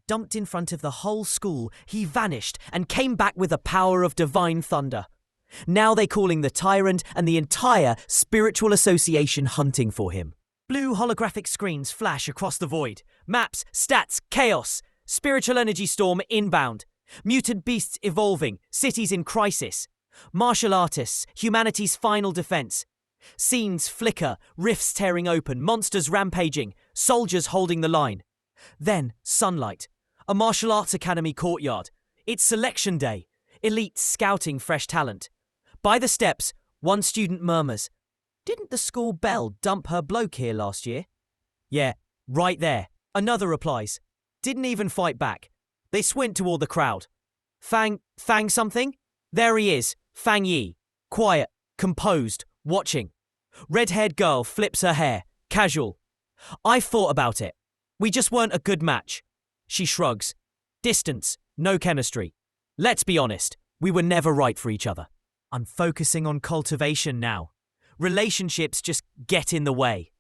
dumped in front of the whole school, he vanished and came back with the power of divine thunder. Now they're calling the Tyrant and the entire spiritual association hunting for him. Blue holographic screens flash across the void. Maps, stats, chaos. Spiritual energy storm inbound. Mutant beasts evolving. Cities in crisis. Martial artists. Humanity's final defense. Scenes flicker. Rifts tearing open. Monsters rampaging. Soldiers holding the line. Then, sunlight. A martial arts academy courtyard. It's selection day. Elite scouting fresh talent. By the steps, one student murmurs, "Didn't the school belle dump her bloke here last year?" "Yeah, right there." Another replies, "Didn't even fight back." They squint toward the crowd. Fang something? There he is, Fang Yi. Quiet, composed, watching. Red-haired girl flips her hair, casual. "I thought about it. We just weren't a good match." She shrugs. Distance, no chemistry. Let's be honest, we were never right for each other. I'm focusing on cultivation now. Relationships just get in the way.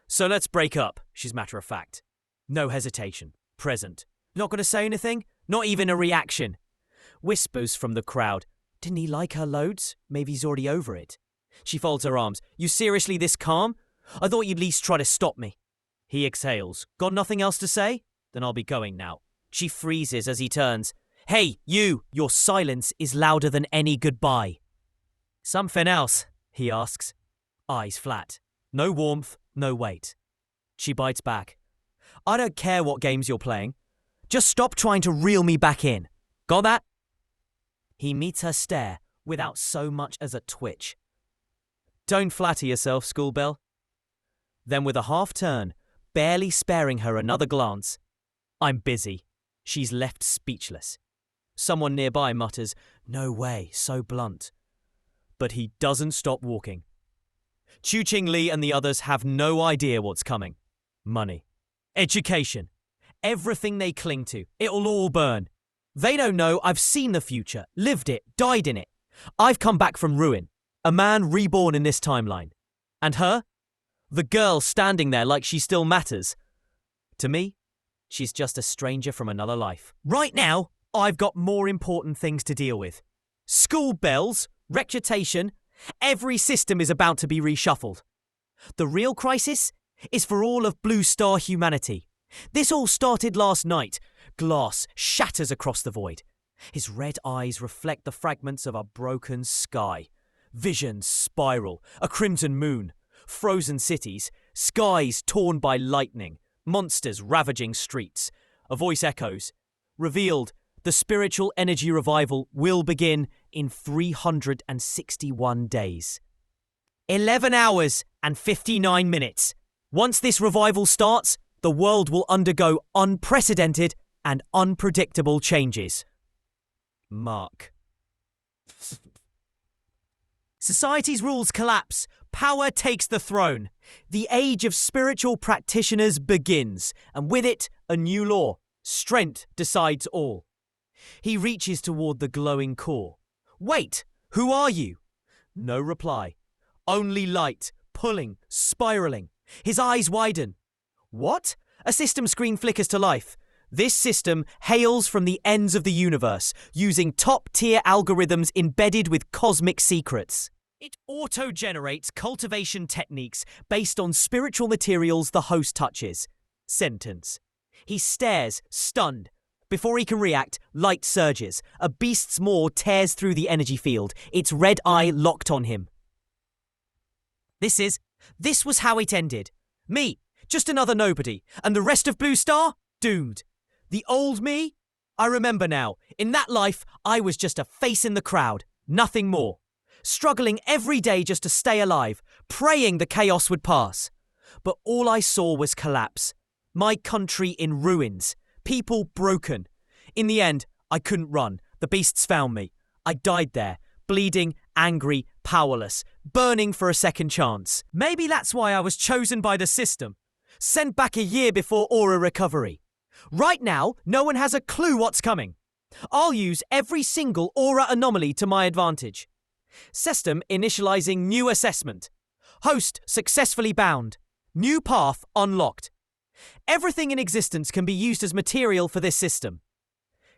"So let's break up," she's matter of fact. No hesitation. Present. Not going to say anything? Not even a reaction. Whispers from the crowd. "Didn't he like her loads? Maybe he's already over it." She folds her arms. "You seriously this calm? I thought you'd at least try to stop me." He exhales. "Got nothing else to say? Then I'll be going now." She freezes as he turns. "Hey, you! Your silence is louder than any goodbye." "Something else?" he asks. Eyes flat. No warmth, no weight. She bites back. "I don't care what games you're playing. Just stop trying to reel me back in. Got that?" He meets her stare without so much as a twitch. "Don't flatter yourself, schoolbell." Then with a half turn, barely sparing her another glance, "I'm busy." She's left speechless. Someone nearby mutters, "No way, so blunt." But he doesn't stop walking. Chu-Ching Li and the others have no idea what's coming. Money. Education. Everything they cling to. It'll all burn. They don't know I've seen the future, lived it, died in it. I've come back from ruin. A man reborn in this timeline. And her? The girl standing there like she still matters. To me, she's just a stranger from another life. Right now, I've got more important things to deal with. School bells, reputation, every system is about to be reshuffled. The real crisis is for all of Blue Star humanity. This all started last night. Glass shatters across the void. His red eyes reflect the fragments of a broken sky. Visions spiral, a crimson moon, frozen cities, skies torn by lightning, monsters ravaging streets. A voice echoes. Revealed, the spiritual energy revival will begin in 361 days. 11 hours and 59 minutes. Once this revival starts, the world will undergo unprecedented and unpredictable changes. Mark. Society's rules collapse. Power takes the throne. The age of spiritual practitioners begins, and with it, a new law. Strength decides all. He reaches toward the glowing core. "Wait, who are you?" No reply. Only light, pulling, spiraling. His eyes widen. What? A system screen flickers to life. This system hails from the ends of the universe, using top-tier algorithms embedded with cosmic secrets. It auto-generates cultivation techniques based on spiritual materials the host touches. Sentence. He stares, stunned. Before he can react, light surges. A beast's maw tears through the energy field, its red eye locked on him. This was how it ended. Me, just another nobody, and the rest of Blue Star, doomed. The old me? I remember now. In that life, I was just a face in the crowd, nothing more. Struggling every day just to stay alive, praying the chaos would pass. But all I saw was collapse. My country in ruins. People broken. In the end, I couldn't run. The beasts found me. I died there, bleeding, angry, powerless, burning for a second chance. Maybe that's why I was chosen by the system. Sent back a year before aura recovery. Right now, no one has a clue what's coming. I'll use every single aura anomaly to my advantage. System initializing new assessment. Host successfully bound. New path unlocked. Everything in existence can be used as material for this system.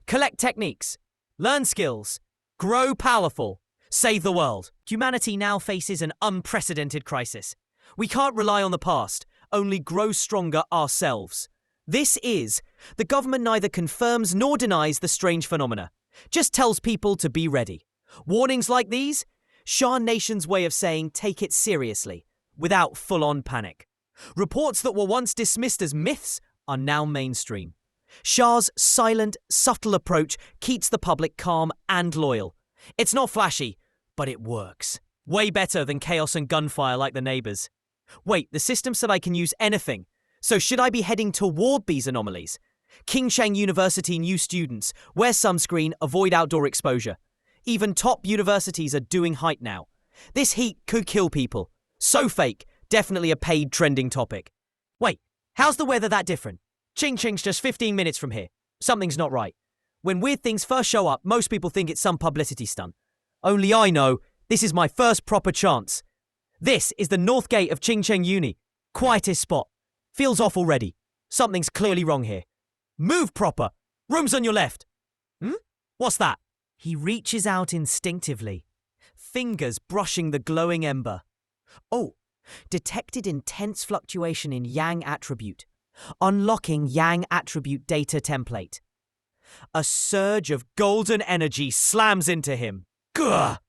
Collect techniques, learn skills, grow powerful, save the world. Humanity now faces an unprecedented crisis. We can't rely on the past, only grow stronger ourselves. The government neither confirms nor denies the strange phenomena, just tells people to be ready. Warnings like these? Shah Nation's way of saying take it seriously, without full-on panic. Reports that were once dismissed as myths are now mainstream. Shah's silent, subtle approach keeps the public calm and loyal. It's not flashy, but it works. Way better than chaos and gunfire like the neighbors. Wait, the system said I can use anything. So should I be heading toward these anomalies? Qingsheng University new students, wear sunscreen, avoid outdoor exposure. Even top universities are doing height now. This heat could kill people. So fake, definitely a paid trending topic. Wait, how's the weather that different? Qingsheng's just 15 minutes from here. Something's not right. When weird things first show up, most people think it's some publicity stunt. Only I know this is my first proper chance. This is the North Gate of Qingsheng Uni. Quietest spot. Feels off already. Something's clearly wrong here. Move proper. Room's on your left. What's that? He reaches out instinctively, fingers brushing the glowing ember. Oh, detected intense fluctuation in Yang attribute. Unlocking Yang attribute data template. A surge of golden energy slams into him. Gah!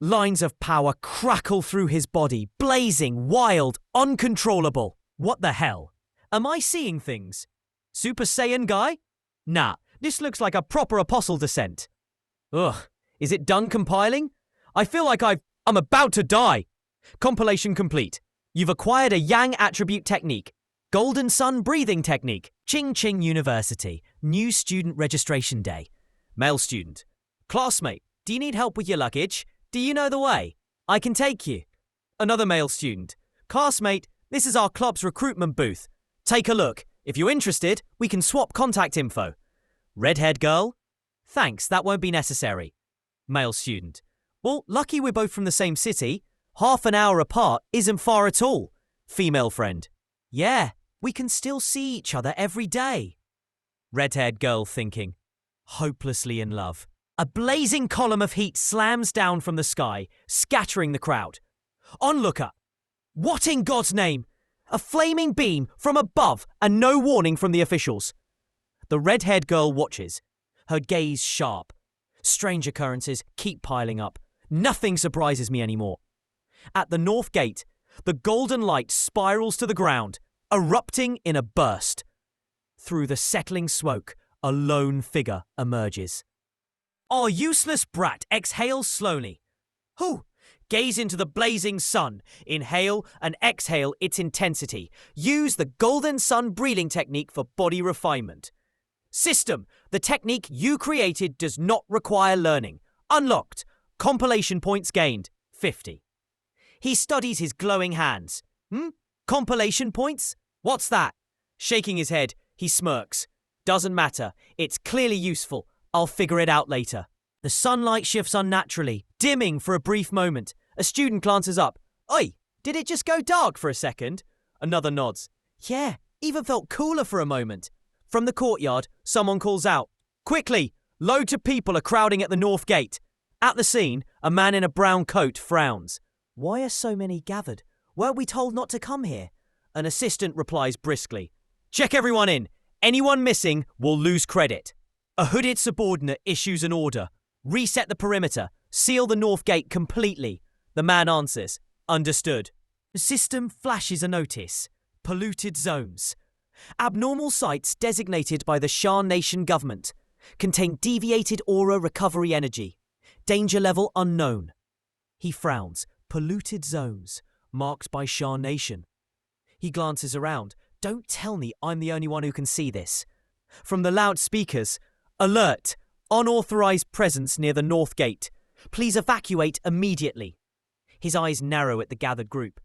Lines of power crackle through his body, blazing, wild, uncontrollable. What the hell? Am I seeing things? Super Saiyan guy? Nah, this looks like a proper apostle descent. Ugh, is it done compiling? I feel like I'm about to die. Compilation complete. You've acquired a Yang attribute technique. Golden Sun breathing technique. Qingsheng University. New student registration day. Male student. Classmate, do you need help with your luggage? Do you know the way? I can take you. Another male student. Classmate, this is our club's recruitment booth. Take a look. If you're interested, we can swap contact info. Red-haired girl? Thanks, that won't be necessary. Male student. Well, lucky we're both from the same city. Half an hour apart isn't far at all. Female friend. Yeah, we can still see each other every day. Red-haired girl thinking. Hopelessly in love. A blazing column of heat slams down from the sky, scattering the crowd. Onlooker. What in God's name? A flaming beam from above and no warning from the officials. The red-haired girl watches, her gaze sharp. Strange occurrences keep piling up. Nothing surprises me anymore. At the North Gate, the golden light spirals to the ground, erupting in a burst. Through the settling smoke, a lone figure emerges. Our useless brat exhales slowly. Whew! Gaze into the blazing sun. Inhale and exhale its intensity. Use the Golden Sun breathing technique for body refinement. System, the technique you created does not require learning. Unlocked. Compilation points gained. 50. He studies his glowing hands. Compilation points? What's that? Shaking his head, he smirks. Doesn't matter. It's clearly useful. I'll figure it out later. The sunlight shifts unnaturally, dimming for a brief moment. A student glances up. Oi, did it just go dark for a second? Another nods. Yeah, even felt cooler for a moment. From the courtyard, someone calls out. Quickly, loads of people are crowding at the North Gate. At the scene, a man in a brown coat frowns. Why are so many gathered? Weren't we told not to come here? An assistant replies briskly. Check everyone in. Anyone missing will lose credit. A hooded subordinate issues an order. Reset the perimeter. Seal the North Gate completely. The man answers. Understood. The system flashes a notice. Polluted zones. Abnormal sites designated by the Shah Nation government contain deviated aura recovery energy. Danger level unknown. He frowns. Polluted zones. Marked by Shah Nation. He glances around. Don't tell me I'm the only one who can see this. From the loudspeakers. Alert! Unauthorized presence near the North Gate. Please evacuate immediately. His eyes narrow at the gathered group.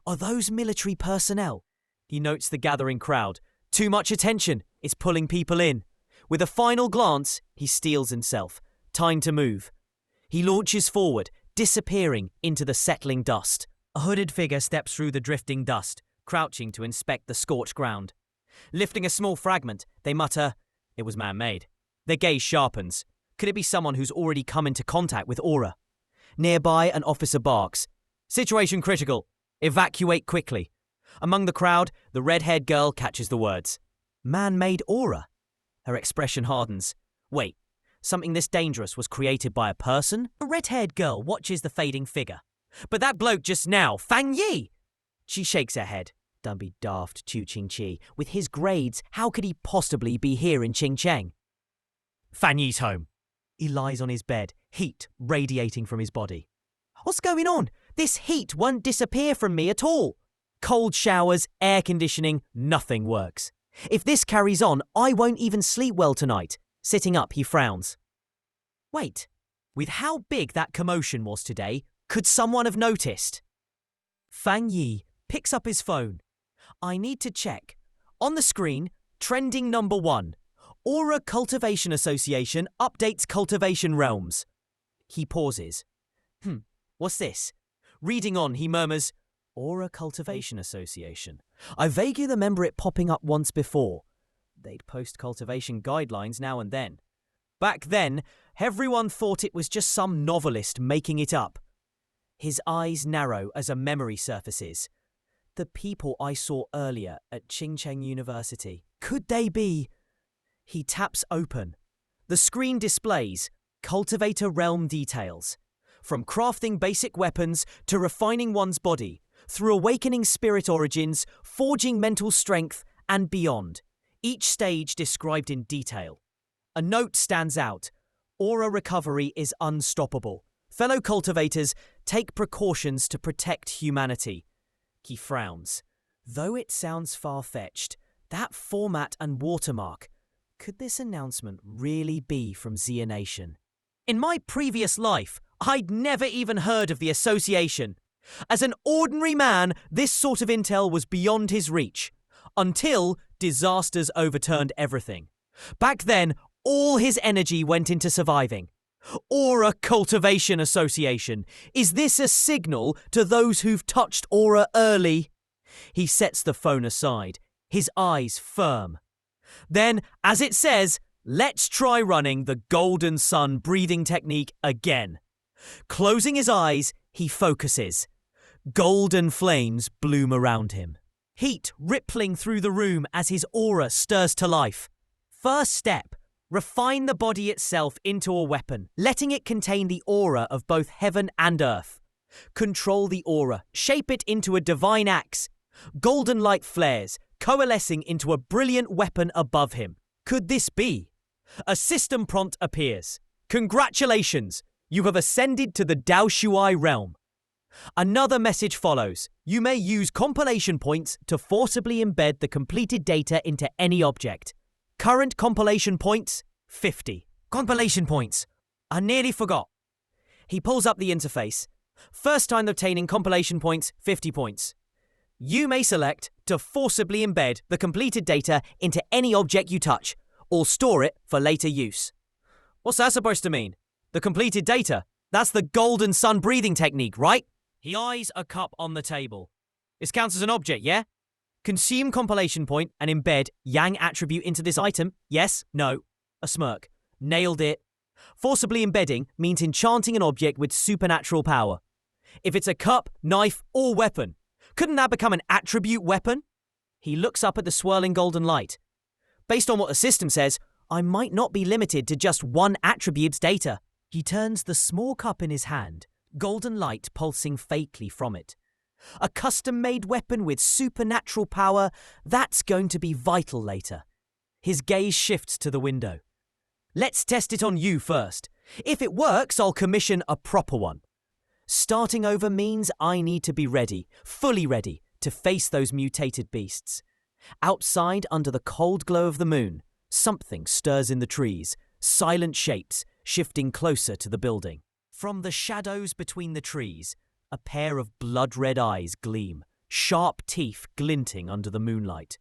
Are those military personnel? He notes the gathering crowd. Too much attention. It's pulling people in. With a final glance, he steels himself. Time to move. He launches forward, disappearing into the settling dust. A hooded figure steps through the drifting dust, crouching to inspect the scorched ground. Lifting a small fragment, they mutter, "It was man-made." Their gaze sharpens. Could it be someone who's already come into contact with aura? Nearby, an officer barks, "Situation critical. Evacuate quickly." Among the crowd, the red-haired girl catches the words. Man-made aura? Her expression hardens. Wait, something this dangerous was created by a person? The red-haired girl watches the fading figure. But that bloke just now, Fang Yi! She shakes her head. Don't be daft, Chu Ching Chi. With his grades, how could he possibly be here in Ching Cheng? Fan Yi's home. He lies on his bed, heat radiating from his body. What's going on? This heat won't disappear from me at all. Cold showers, air conditioning, nothing works. If this carries on, I won't even sleep well tonight. Sitting up, he frowns. Wait, with how big that commotion was today, could someone have noticed? Fang Yi picks up his phone. I need to check. On the screen, trending number 1. Aura Cultivation Association updates cultivation realms. He pauses. What's this? Reading on, he murmurs, Aura Cultivation Association. I vaguely remember it popping up once before. They'd post cultivation guidelines now and then. Back then, everyone thought it was just some novelist making it up. His eyes narrow as a memory surfaces. The people I saw earlier at Chingcheng University. Could they be? He taps open. The screen displays Cultivator Realm details. From crafting basic weapons to refining one's body, through awakening spirit origins, forging mental strength, and beyond. Each stage described in detail. A note stands out. Aura recovery is unstoppable. Fellow cultivators, take precautions to protect humanity. He frowns. Though it sounds far-fetched, that format and watermark, could this announcement really be from Zia Nation? In my previous life, I'd never even heard of the association. As an ordinary man, this sort of intel was beyond his reach. Until disasters overturned everything. Back then, all his energy went into surviving. Aura Cultivation Association. Is this a signal to those who've touched aura early? He sets the phone aside, his eyes firm. Then, as it says, let's try running the golden sun breathing technique again. Closing his eyes, he focuses. Golden flames bloom around him. Heat rippling through the room as his aura stirs to life. First step, refine the body itself into a weapon, letting it contain the aura of both heaven and earth. Control the aura, shape it into a divine axe. Golden light flares, coalescing into a brilliant weapon above him. Could this be? A system prompt appears. Congratulations, you have ascended to the Dao Shuai realm. Another message follows. You may use compilation points to forcibly embed the completed data into any object. Current compilation points, 50. Compilation points. I nearly forgot. He pulls up the interface. First time obtaining compilation points, 50 points. You may select to forcibly embed the completed data into any object you touch, or store it for later use. What's that supposed to mean? The completed data? That's the golden sun breathing technique, right? He eyes a cup on the table. This counts as an object, yeah? Consume compilation point and embed Yang attribute into this item. Yes? No? A smirk. Nailed it. Forcibly embedding means enchanting an object with supernatural power. If it's a cup, knife, or weapon, couldn't that become an attribute weapon? He looks up at the swirling golden light. Based on what the system says, I might not be limited to just one attribute's data. He turns the small cup in his hand, golden light pulsing faintly from it. A custom-made weapon with supernatural power, that's going to be vital later. His gaze shifts to the window. Let's test it on you first. If it works, I'll commission a proper one. Starting over means I need to be ready, fully ready, to face those mutated beasts. Outside, under the cold glow of the moon, something stirs in the trees, silent shapes shifting closer to the building. From the shadows between the trees, a pair of blood-red eyes gleam, sharp teeth glinting under the moonlight.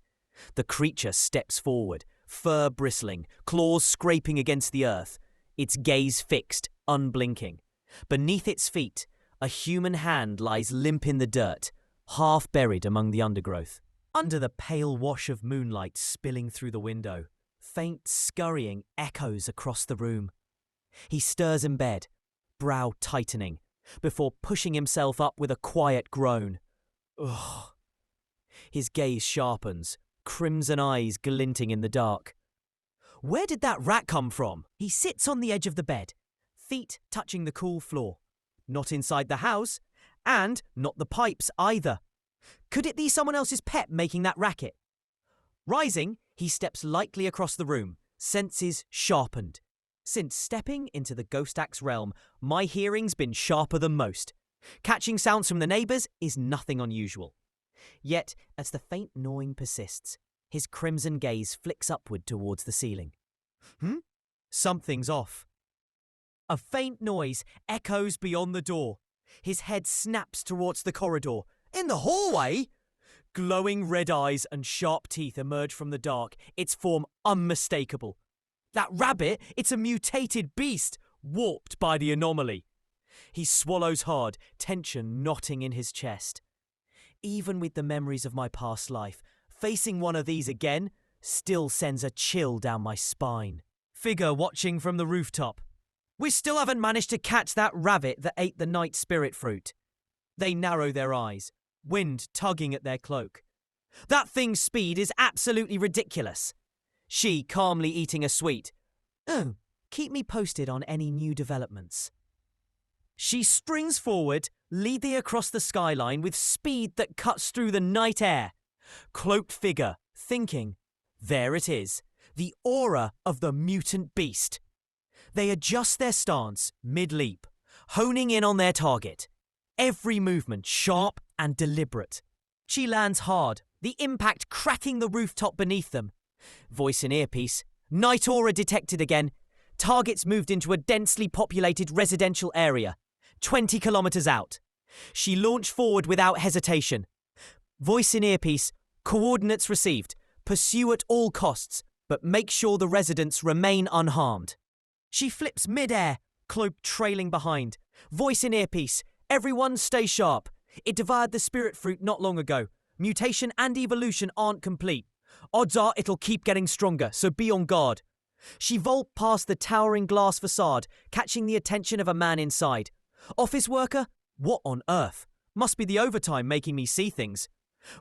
The creature steps forward, fur bristling, claws scraping against the earth, its gaze fixed, unblinking. Beneath its feet, a human hand lies limp in the dirt, half buried among the undergrowth. Under the pale wash of moonlight spilling through the window, faint scurrying echoes across the room. He stirs in bed, brow tightening, before pushing himself up with a quiet groan. Ugh. His gaze sharpens, crimson eyes glinting in the dark. Where did that rat come from? He sits on the edge of the bed, feet touching the cool floor. Not inside the house, and not the pipes either. Could it be someone else's pet making that racket? Rising, he steps lightly across the room, senses sharpened. Since stepping into the ghost axe realm, my hearing's been sharper than most. Catching sounds from the neighbours is nothing unusual. Yet, as the faint gnawing persists, his crimson gaze flicks upward towards the ceiling. Something's off. A faint noise echoes beyond the door. His head snaps towards the corridor. In the hallway? Glowing red eyes and sharp teeth emerge from the dark, its form unmistakable. That rabbit, it's a mutated beast, warped by the anomaly. He swallows hard, tension knotting in his chest. Even with the memories of my past life, facing one of these again still sends a chill down my spine. Figure watching from the rooftop. We still haven't managed to catch that rabbit that ate the night spirit fruit. They narrow their eyes, wind tugging at their cloak. That thing's speed is absolutely ridiculous. She calmly eating a sweet. Oh, keep me posted on any new developments. She springs forward, leading across the skyline with speed that cuts through the night air. Cloaked figure, thinking, there it is, the aura of the mutant beast. They adjust their stance mid-leap, honing in on their target. Every movement sharp and deliberate. She lands hard, the impact cracking the rooftop beneath them. Voice in earpiece. Night aura detected again. Targets moved into a densely populated residential area, 20 kilometers out. She launched forward without hesitation. Voice in earpiece. Coordinates received. Pursue at all costs, but make sure the residents remain unharmed. She flips mid-air, cloak trailing behind. Voice in earpiece. Everyone stay sharp. It devoured the spirit fruit not long ago. Mutation and evolution aren't complete. Odds are it'll keep getting stronger, so be on guard. She vaulted past the towering glass facade, catching the attention of a man inside. Office worker? What on earth? Must be the overtime making me see things.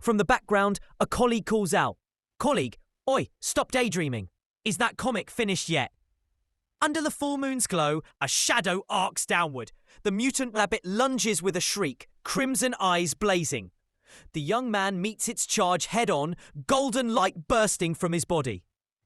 From the background, a colleague calls out. Colleague, oi, stop daydreaming. Is that comic finished yet? Under the full moon's glow, a shadow arcs downward. The mutant rabbit lunges with a shriek, crimson eyes blazing. The young man meets its charge head-on, golden light bursting from his body.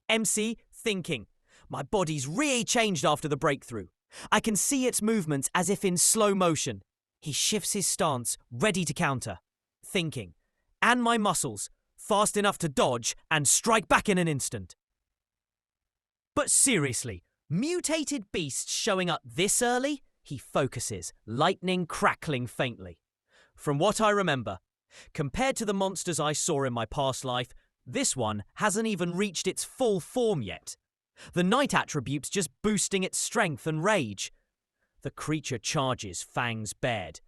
MC thinking, my body's really changed after the breakthrough. I can see its movements as if in slow motion. He shifts his stance, ready to counter. Thinking, and my muscles, fast enough to dodge and strike back in an instant. But seriously, mutated beasts showing up this early? He focuses, lightning crackling faintly. From what I remember, compared to the monsters I saw in my past life, this one hasn't even reached its full form yet. The night attributes just boosting its strength and rage. The creature charges, fangs bared.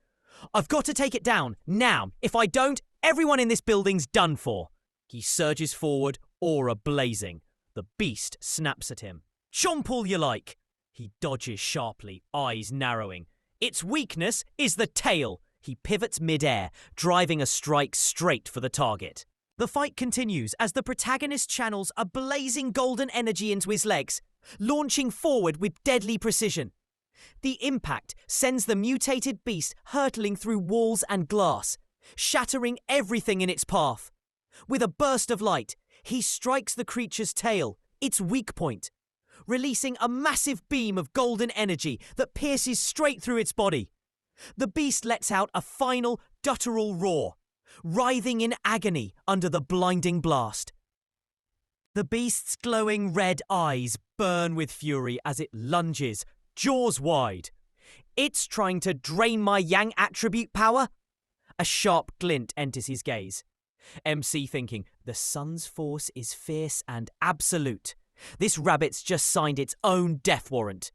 I've got to take it down, now. If I don't, everyone in this building's done for. He surges forward, aura blazing. The beast snaps at him. Chomp all you like. He dodges sharply, eyes narrowing. Its weakness is the tail. He pivots mid-air, driving a strike straight for the target. The fight continues as the protagonist channels a blazing golden energy into his legs, launching forward with deadly precision. The impact sends the mutated beast hurtling through walls and glass, shattering everything in its path. With a burst of light, he strikes the creature's tail, its weak point, releasing a massive beam of golden energy that pierces straight through its body. The beast lets out a final, guttural roar, writhing in agony under the blinding blast. The beast's glowing red eyes burn with fury as it lunges, jaws wide. It's trying to drain my yang attribute power? A sharp glint enters his gaze. MC thinking, the sun's force is fierce and absolute. This rabbit's just signed its own death warrant.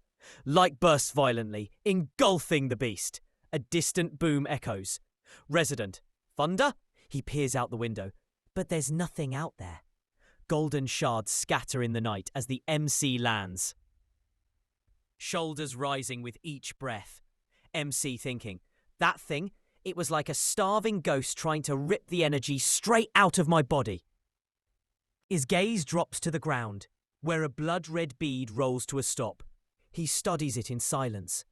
Light bursts violently, engulfing the beast. A distant boom echoes. Resident. Thunder? He peers out the window. But there's nothing out there. Golden shards scatter in the night as the MC lands. Shoulders rising with each breath. MC thinking, that thing, it was like a starving ghost trying to rip the energy straight out of my body. His gaze drops to the ground, where a blood-red bead rolls to a stop. He studies it in silence.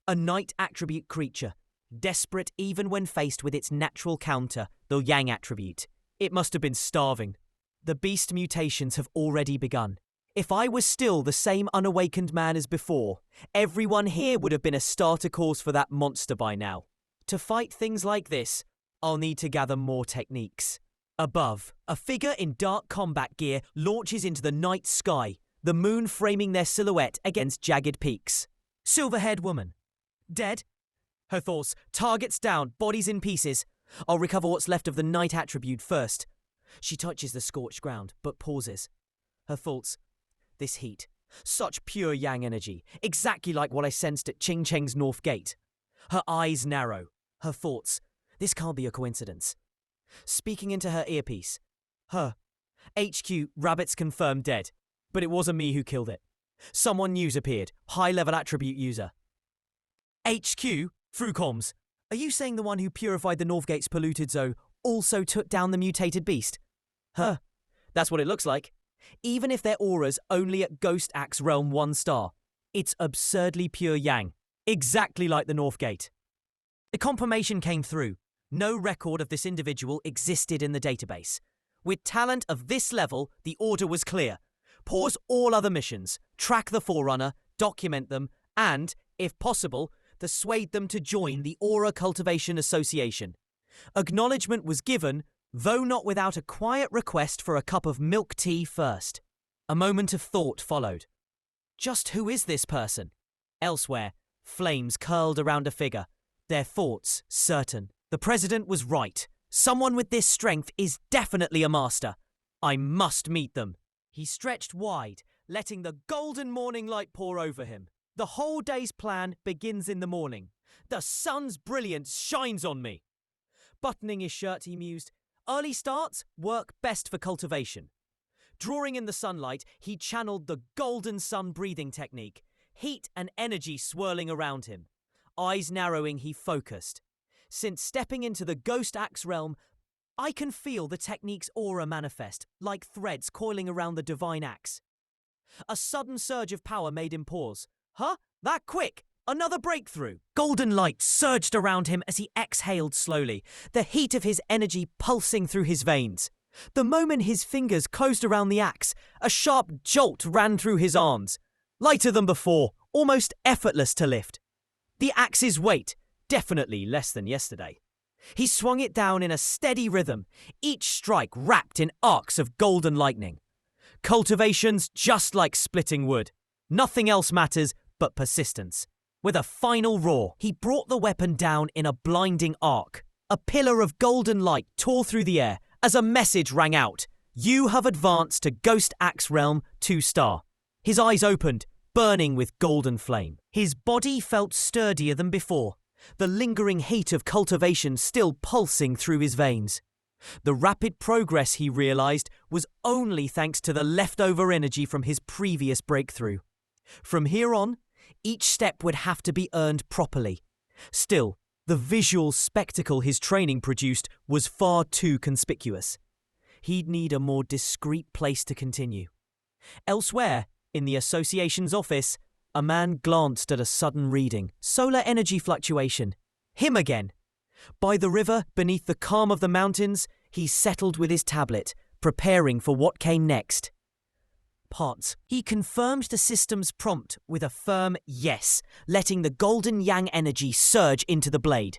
A night attribute creature, desperate even when faced with its natural counter, the yang attribute. It must have been starving. The beast mutations have already begun. If I was still the same unawakened man as before, everyone here would have been a starter course for that monster by now. To fight things like this, I'll need to gather more techniques. Above, a figure in dark combat gear launches into the night sky, the moon framing their silhouette against jagged peaks. Silver-haired woman. Dead? Her thoughts, targets down, bodies in pieces. I'll recover what's left of the night attribute first. She touches the scorched ground, but pauses. Her thoughts, this heat, such pure yang energy, exactly like what I sensed at Ching Cheng's North Gate. Her eyes narrow. Her thoughts, this can't be a coincidence. Speaking into her earpiece. HQ, rabbits confirmed dead, but it wasn't me who killed it. Someone news appeared, high-level attribute user. HQ, through comms, are you saying the one who purified the Northgate's polluted zone also took down the mutated beast? That's what it looks like. Even if their aura's only at Ghost Axe Realm 1 star, it's absurdly pure yang, exactly like the Northgate. The confirmation came through. No record of this individual existed in the database. With talent of this level, the order was clear. Pause all other missions, track the Forerunner, document them, and, if possible, persuade them to join the Aura Cultivation Association. Acknowledgement was given, though not without a quiet request for a cup of milk tea first. A moment of thought followed. Just who is this person? Elsewhere, flames curled around a figure, their thoughts certain. The president was right. Someone with this strength is definitely a master. I must meet them. He stretched wide, letting the golden morning light pour over him. The whole day's plan begins in the morning. The sun's brilliance shines on me. Buttoning his shirt, he mused, early starts work best for cultivation. Drawing in the sunlight, he channeled the golden sun breathing technique, heat and energy swirling around him. Eyes narrowing, he focused. Since stepping into the Ghost Axe realm, I can feel the technique's aura manifest, like threads coiling around the divine axe. A sudden surge of power made him pause. That quick? Another breakthrough. Golden light surged around him as he exhaled slowly, the heat of his energy pulsing through his veins. The moment his fingers closed around the axe, a sharp jolt ran through his arms. Lighter than before, almost effortless to lift. The axe's weight, definitely less than yesterday. He swung it down in a steady rhythm, each strike wrapped in arcs of golden lightning. Cultivation's just like splitting wood. Nothing else matters but persistence. With a final roar, he brought the weapon down in a blinding arc. A pillar of golden light tore through the air as a message rang out. You have advanced to Ghost Axe Realm 2 star. His eyes opened, burning with golden flame. His body felt sturdier than before, the lingering heat of cultivation still pulsing through his veins. The rapid progress, he realized, was only thanks to the leftover energy from his previous breakthrough. From here on, each step would have to be earned properly. Still, the visual spectacle his training produced was far too conspicuous. He'd need a more discreet place to continue. Elsewhere, in the association's office, a man glanced at a sudden reading. Solar energy fluctuation. Him again. By the river, beneath the calm of the mountains, he settled with his tablet, preparing for what came next. Parts. He confirmed the system's prompt with a firm yes, letting the golden yang energy surge into the blade.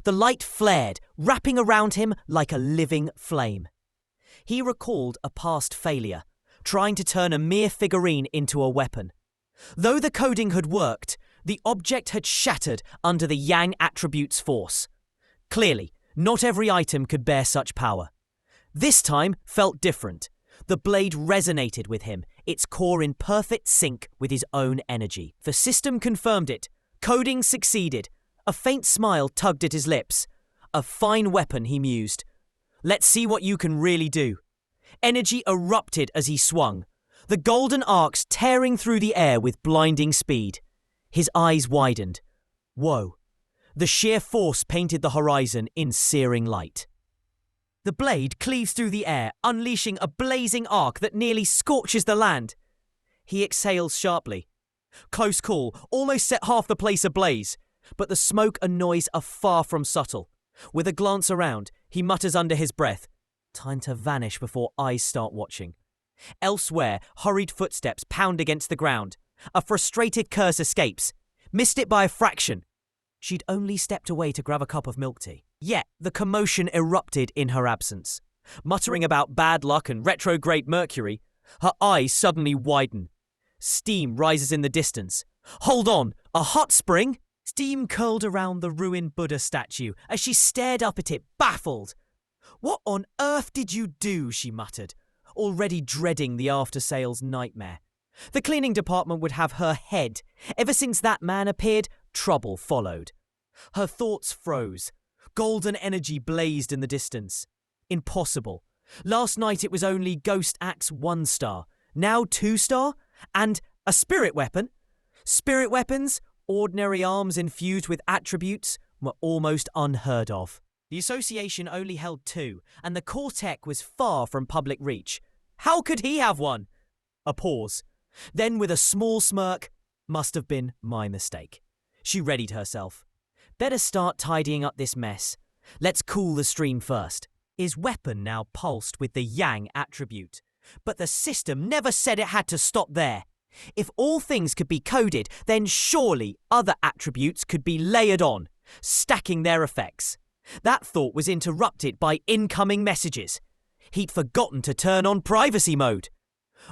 The light flared, wrapping around him like a living flame. He recalled a past failure, trying to turn a mere figurine into a weapon. Though the coding had worked, the object had shattered under the yang attribute's force. Clearly, not every item could bear such power. This time felt different. The blade resonated with him, its core in perfect sync with his own energy. The system confirmed it. Coding succeeded. A faint smile tugged at his lips. A fine weapon, he mused. Let's see what you can really do. Energy erupted as he swung, the golden arcs tearing through the air with blinding speed. His eyes widened. Whoa. The sheer force painted the horizon in searing light. The blade cleaves through the air, unleashing a blazing arc that nearly scorches the land. He exhales sharply. Close call, almost set half the place ablaze, but the smoke and noise are far from subtle. With a glance around, he mutters under his breath, time to vanish before eyes start watching. Elsewhere, hurried footsteps pound against the ground. A frustrated curse escapes. Missed it by a fraction. She'd only stepped away to grab a cup of milk tea. Yet, the commotion erupted in her absence. Muttering about bad luck and retrograde Mercury, her eyes suddenly widen. Steam rises in the distance. Hold on, a hot spring? Steam curled around the ruined Buddha statue as she stared up at it, baffled. What on earth did you do? She muttered, already dreading the after-sales nightmare. The cleaning department would have her head. Ever since that man appeared, trouble followed. Her thoughts froze. Golden energy blazed in the distance. Impossible. Last night it was only Ghost Axe 1 star, now 2 star, and a spirit weapon. Spirit weapons, ordinary arms infused with attributes, were almost unheard of. The association only held 2, and the core tech was far from public reach. How could he have one? A pause. Then, with a small smirk, must have been my mistake. She readied herself. Better start tidying up this mess. Let's cool the stream first. His weapon now pulsed with the Yang attribute. But the system never said it had to stop there. If all things could be coded, then surely other attributes could be layered on, stacking their effects. That thought was interrupted by incoming messages. He'd forgotten to turn on privacy mode.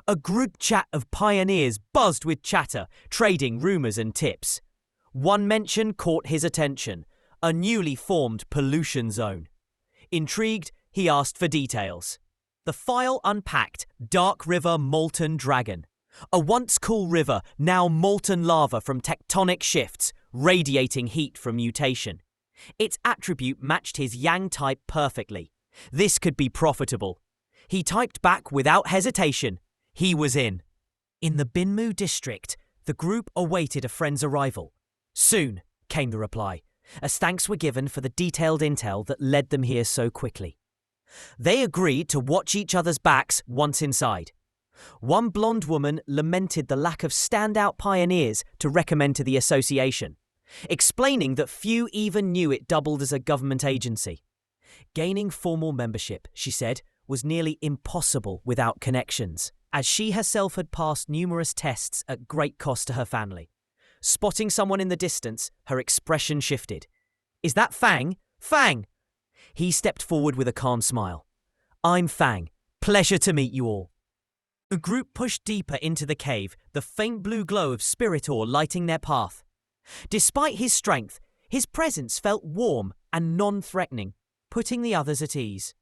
A group chat of pioneers buzzed with chatter, trading rumours and tips. One mention caught his attention, a newly formed pollution zone. Intrigued, he asked for details. The file unpacked Dark River Molten Dragon. A once cool river, now molten lava from tectonic shifts, radiating heat from mutation. Its attribute matched his Yang type perfectly. This could be profitable. He typed back without hesitation. He was in. In the Binmu district, the group awaited a friend's arrival. Soon, came the reply, as thanks were given for the detailed intel that led them here so quickly. They agreed to watch each other's backs once inside. One blonde woman lamented the lack of standout pioneers to recommend to the association, explaining that few even knew it doubled as a government agency. Gaining formal membership, she said, was nearly impossible without connections, as she herself had passed numerous tests at great cost to her family. Spotting someone in the distance, her expression shifted. Is that Fang? Fang! He stepped forward with a calm smile. I'm Fang. Pleasure to meet you all. The group pushed deeper into the cave, the faint blue glow of spirit ore lighting their path. Despite his strength, his presence felt warm and non-threatening, putting the others at ease.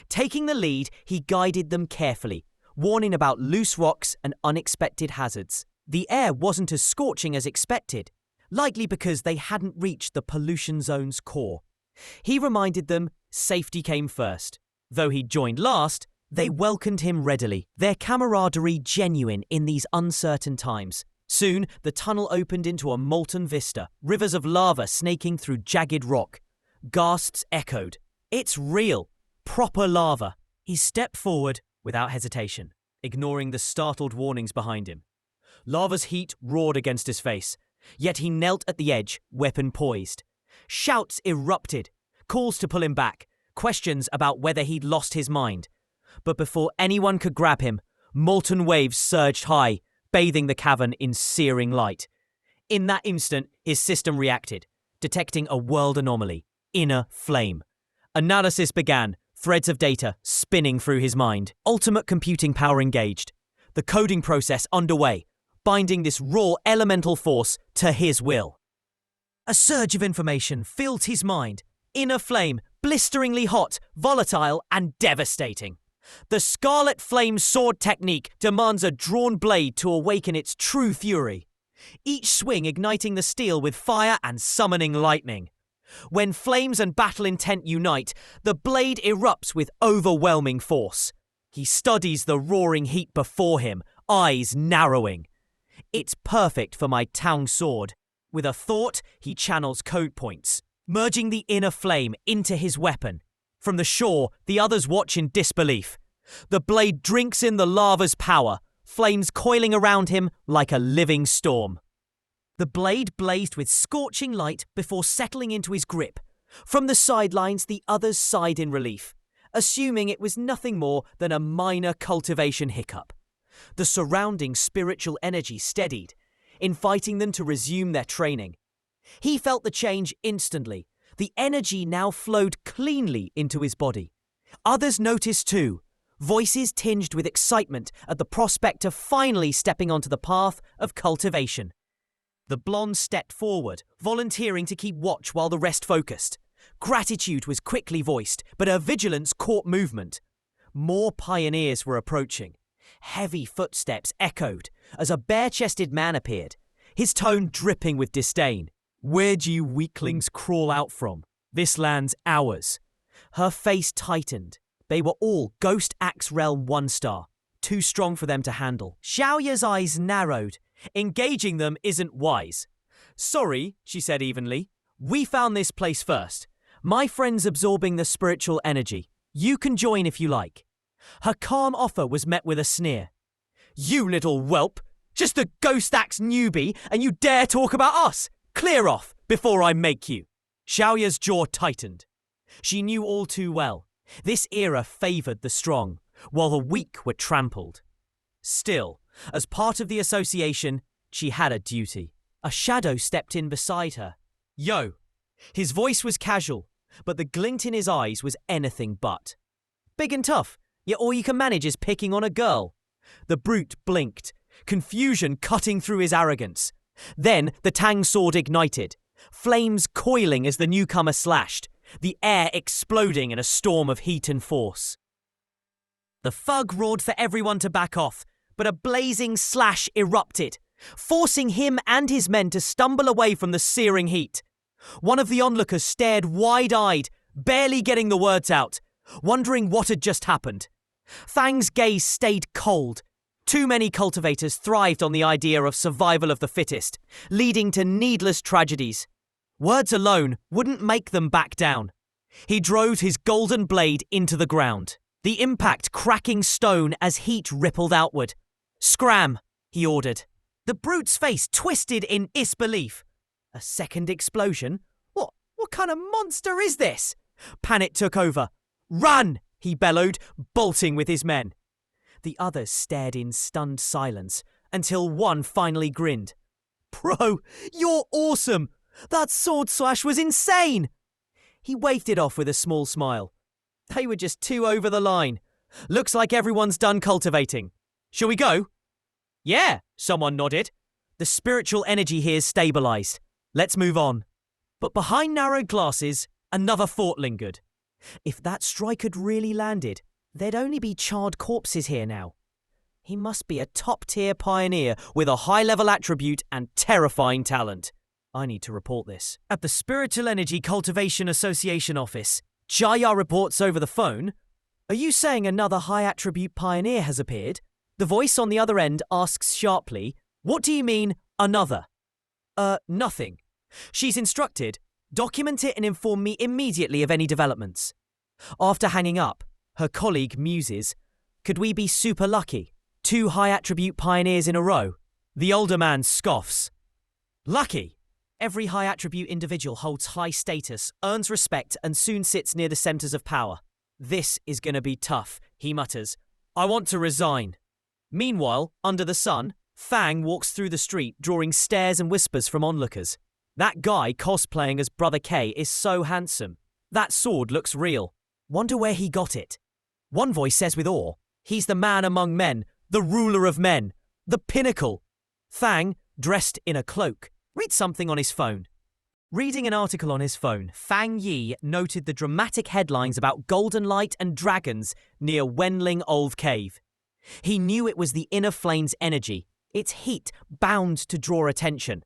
Taking the lead, he guided them carefully, warning about loose rocks and unexpected hazards. The air wasn't as scorching as expected, likely because they hadn't reached the pollution zone's core. He reminded them safety came first. Though he'd joined last, they welcomed him readily, their camaraderie genuine in these uncertain times. Soon, the tunnel opened into a molten vista, rivers of lava snaking through jagged rock. Gasps echoed. It's real. Proper lava. He stepped forward without hesitation, ignoring the startled warnings behind him. Lava's heat roared against his face, yet he knelt at the edge, weapon poised. Shouts erupted, calls to pull him back, questions about whether he'd lost his mind. But before anyone could grab him, molten waves surged high, bathing the cavern in searing light. In that instant, his system reacted, detecting a world anomaly, inner flame. Analysis began, threads of data spinning through his mind. Ultimate computing power engaged. The coding process underway, binding this raw elemental force to his will. A surge of information filled his mind. Inner flame, blisteringly hot, volatile, and devastating. The Scarlet Flame sword technique demands a drawn blade to awaken its true fury. Each swing igniting the steel with fire and summoning lightning. When flames and battle intent unite, the blade erupts with overwhelming force. He studies the roaring heat before him, eyes narrowing. It's perfect for my Tang sword. With a thought, he channels code points, merging the inner flame into his weapon. From the shore, the others watch in disbelief. The blade drinks in the lava's power, flames coiling around him like a living storm. The blade blazed with scorching light before settling into his grip. From the sidelines, the others sighed in relief, assuming it was nothing more than a minor cultivation hiccup. The surrounding spiritual energy steadied, inviting them to resume their training. He felt the change instantly. The energy now flowed cleanly into his body. Others noticed too, voices tinged with excitement at the prospect of finally stepping onto the path of cultivation. The blonde stepped forward, volunteering to keep watch while the rest focused. Gratitude was quickly voiced, but her vigilance caught movement. More pioneers were approaching. Heavy footsteps echoed as a bare-chested man appeared, his tone dripping with disdain. "Where'd you weaklings crawl out from? This land's ours." Her face tightened. They were all Ghost Axe Realm 1-star, too strong for them to handle. Xiaoya's eyes narrowed. Engaging them isn't wise. "Sorry," she said evenly. "We found this place first. My friend's absorbing the spiritual energy. You can join if you like." Her calm offer was met with a sneer. "You little whelp! Just a Ghost Axe newbie and you dare talk about us! Clear off before I make you!" Xiaoya's jaw tightened. She knew all too well. This era favoured the strong, while the weak were trampled. Still, as part of the association, she had a duty. A shadow stepped in beside her. "Yo!" His voice was casual, but the glint in his eyes was anything but. "Big and tough, yet all you can manage is picking on a girl." The brute blinked, confusion cutting through his arrogance. Then the Tang sword ignited, flames coiling as the newcomer slashed, the air exploding in a storm of heat and force. The thug roared for everyone to back off, but a blazing slash erupted, forcing him and his men to stumble away from the searing heat. One of the onlookers stared wide-eyed, barely getting the words out, wondering what had just happened. Fang's gaze stayed cold. Too many cultivators thrived on the idea of survival of the fittest, leading to needless tragedies. Words alone wouldn't make them back down. He drove his golden blade into the ground, the impact cracking stone as heat rippled outward. "Scram," he ordered. The brute's face twisted in disbelief. A second explosion? What kind of monster is this? Panic took over. "Run!" he bellowed, bolting with his men. The others stared in stunned silence until one finally grinned. "Bro, you're awesome! That sword slash was insane!" He waved it off with a small smile. They were just too over the line. "Looks like everyone's done cultivating. Shall we go?" "Yeah," someone nodded. "The spiritual energy here's stabilized. Let's move on." But behind narrowed glasses, another thought lingered. If that strike had really landed, there'd only be charred corpses here now. He must be a top-tier pioneer with a high-level attribute and terrifying talent. I need to report this. At the Spiritual Energy Cultivation Association office, Jaya reports over the phone. "Are you saying another high-attribute pioneer has appeared?" The voice on the other end asks sharply, "What do you mean, another?" Nothing. She's instructed, "Document it and inform me immediately of any developments." After hanging up, her colleague muses, "Could we be super lucky? 2 high-attribute pioneers in a row?" The older man scoffs. "Lucky? Every high-attribute individual holds high status, earns respect, and soon sits near the centers of power. This is gonna be tough," he mutters. "I want to resign." Meanwhile, under the sun, Fang walks through the street, drawing stares and whispers from onlookers. That guy cosplaying as Brother K is so handsome. That sword looks real. Wonder where he got it. One voice says with awe, "He's the man among men, the ruler of men, the pinnacle." Fang, dressed in a cloak, reads something on his phone. Reading an article on his phone, Fang Yi noted the dramatic headlines about golden light and dragons near Wenling Old Cave. He knew it was the inner flame's energy, its heat bound to draw attention.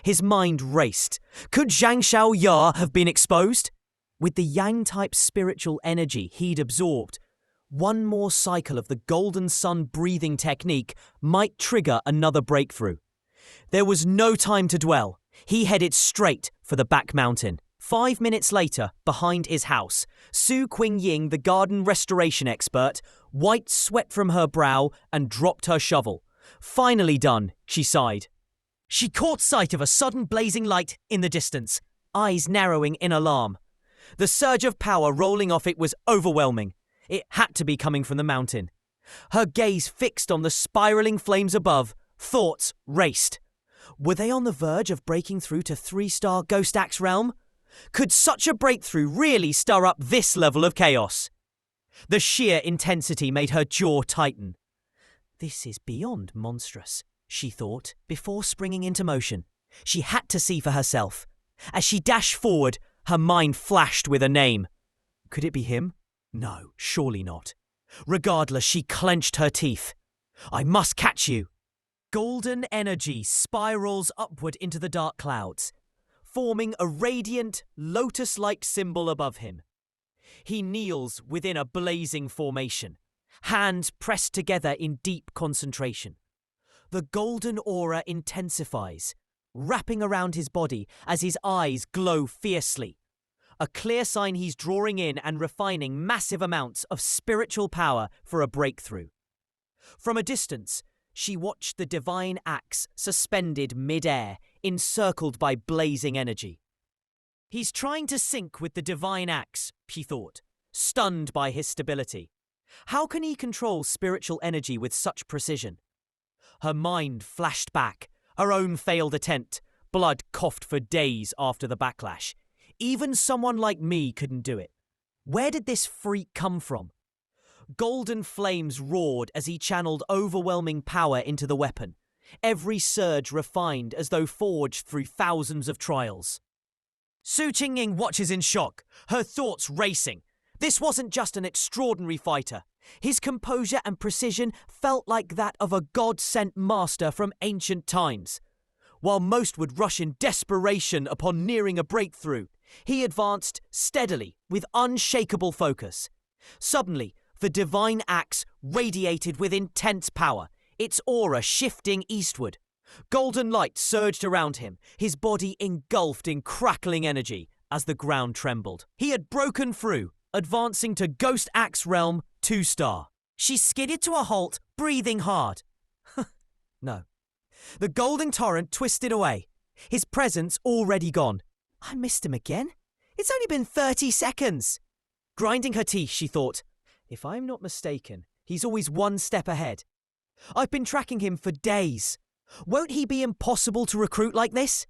His mind raced. Could Zhang Xiao Ya have been exposed? With the Yang-type spiritual energy he'd absorbed, one more cycle of the golden sun breathing technique might trigger another breakthrough. There was no time to dwell. He headed straight for the back mountain. 5 minutes later, behind his house, Su Qingying, the garden restoration expert, wiped sweat from her brow and dropped her shovel. Finally done, she sighed. She caught sight of a sudden blazing light in the distance, eyes narrowing in alarm. The surge of power rolling off it was overwhelming. It had to be coming from the mountain. Her gaze fixed on the spiraling flames above, thoughts raced. Were they on the verge of breaking through to 3-star Ghost Axe realm? Could such a breakthrough really stir up this level of chaos? The sheer intensity made her jaw tighten. This is beyond monstrous, she thought, before springing into motion. She had to see for herself. As she dashed forward, her mind flashed with a name. Could it be him? No, surely not. Regardless, she clenched her teeth. I must catch you. Golden energy spirals upward into the dark clouds, forming a radiant, lotus-like symbol above him. He kneels within a blazing formation, hands pressed together in deep concentration. The golden aura intensifies, wrapping around his body as his eyes glow fiercely. A clear sign he's drawing in and refining massive amounts of spiritual power for a breakthrough. From a distance, she watched the divine axe suspended mid-air, encircled by blazing energy. He's trying to sync with the divine axe, she thought, stunned by his stability. How can he control spiritual energy with such precision? Her mind flashed back, her own failed attempt, blood coughed for days after the backlash. Even someone like me couldn't do it. Where did this freak come from? Golden flames roared as he channeled overwhelming power into the weapon, every surge refined as though forged through thousands of trials. Su Qingying watches in shock, her thoughts racing. This wasn't just an extraordinary fighter. His composure and precision felt like that of a god-sent master from ancient times. While most would rush in desperation upon nearing a breakthrough, he advanced steadily with unshakable focus. Suddenly, the divine axe radiated with intense power, its aura shifting eastward. Golden light surged around him, his body engulfed in crackling energy as the ground trembled. He had broken through, advancing to Ghost Axe Realm 2-star. She skidded to a halt, breathing hard. No. The golden torrent twisted away, his presence already gone. I missed him again? It's only been 30 seconds. Grinding her teeth, she thought, if I'm not mistaken, he's always one step ahead. I've been tracking him for days. Won't he be impossible to recruit like this?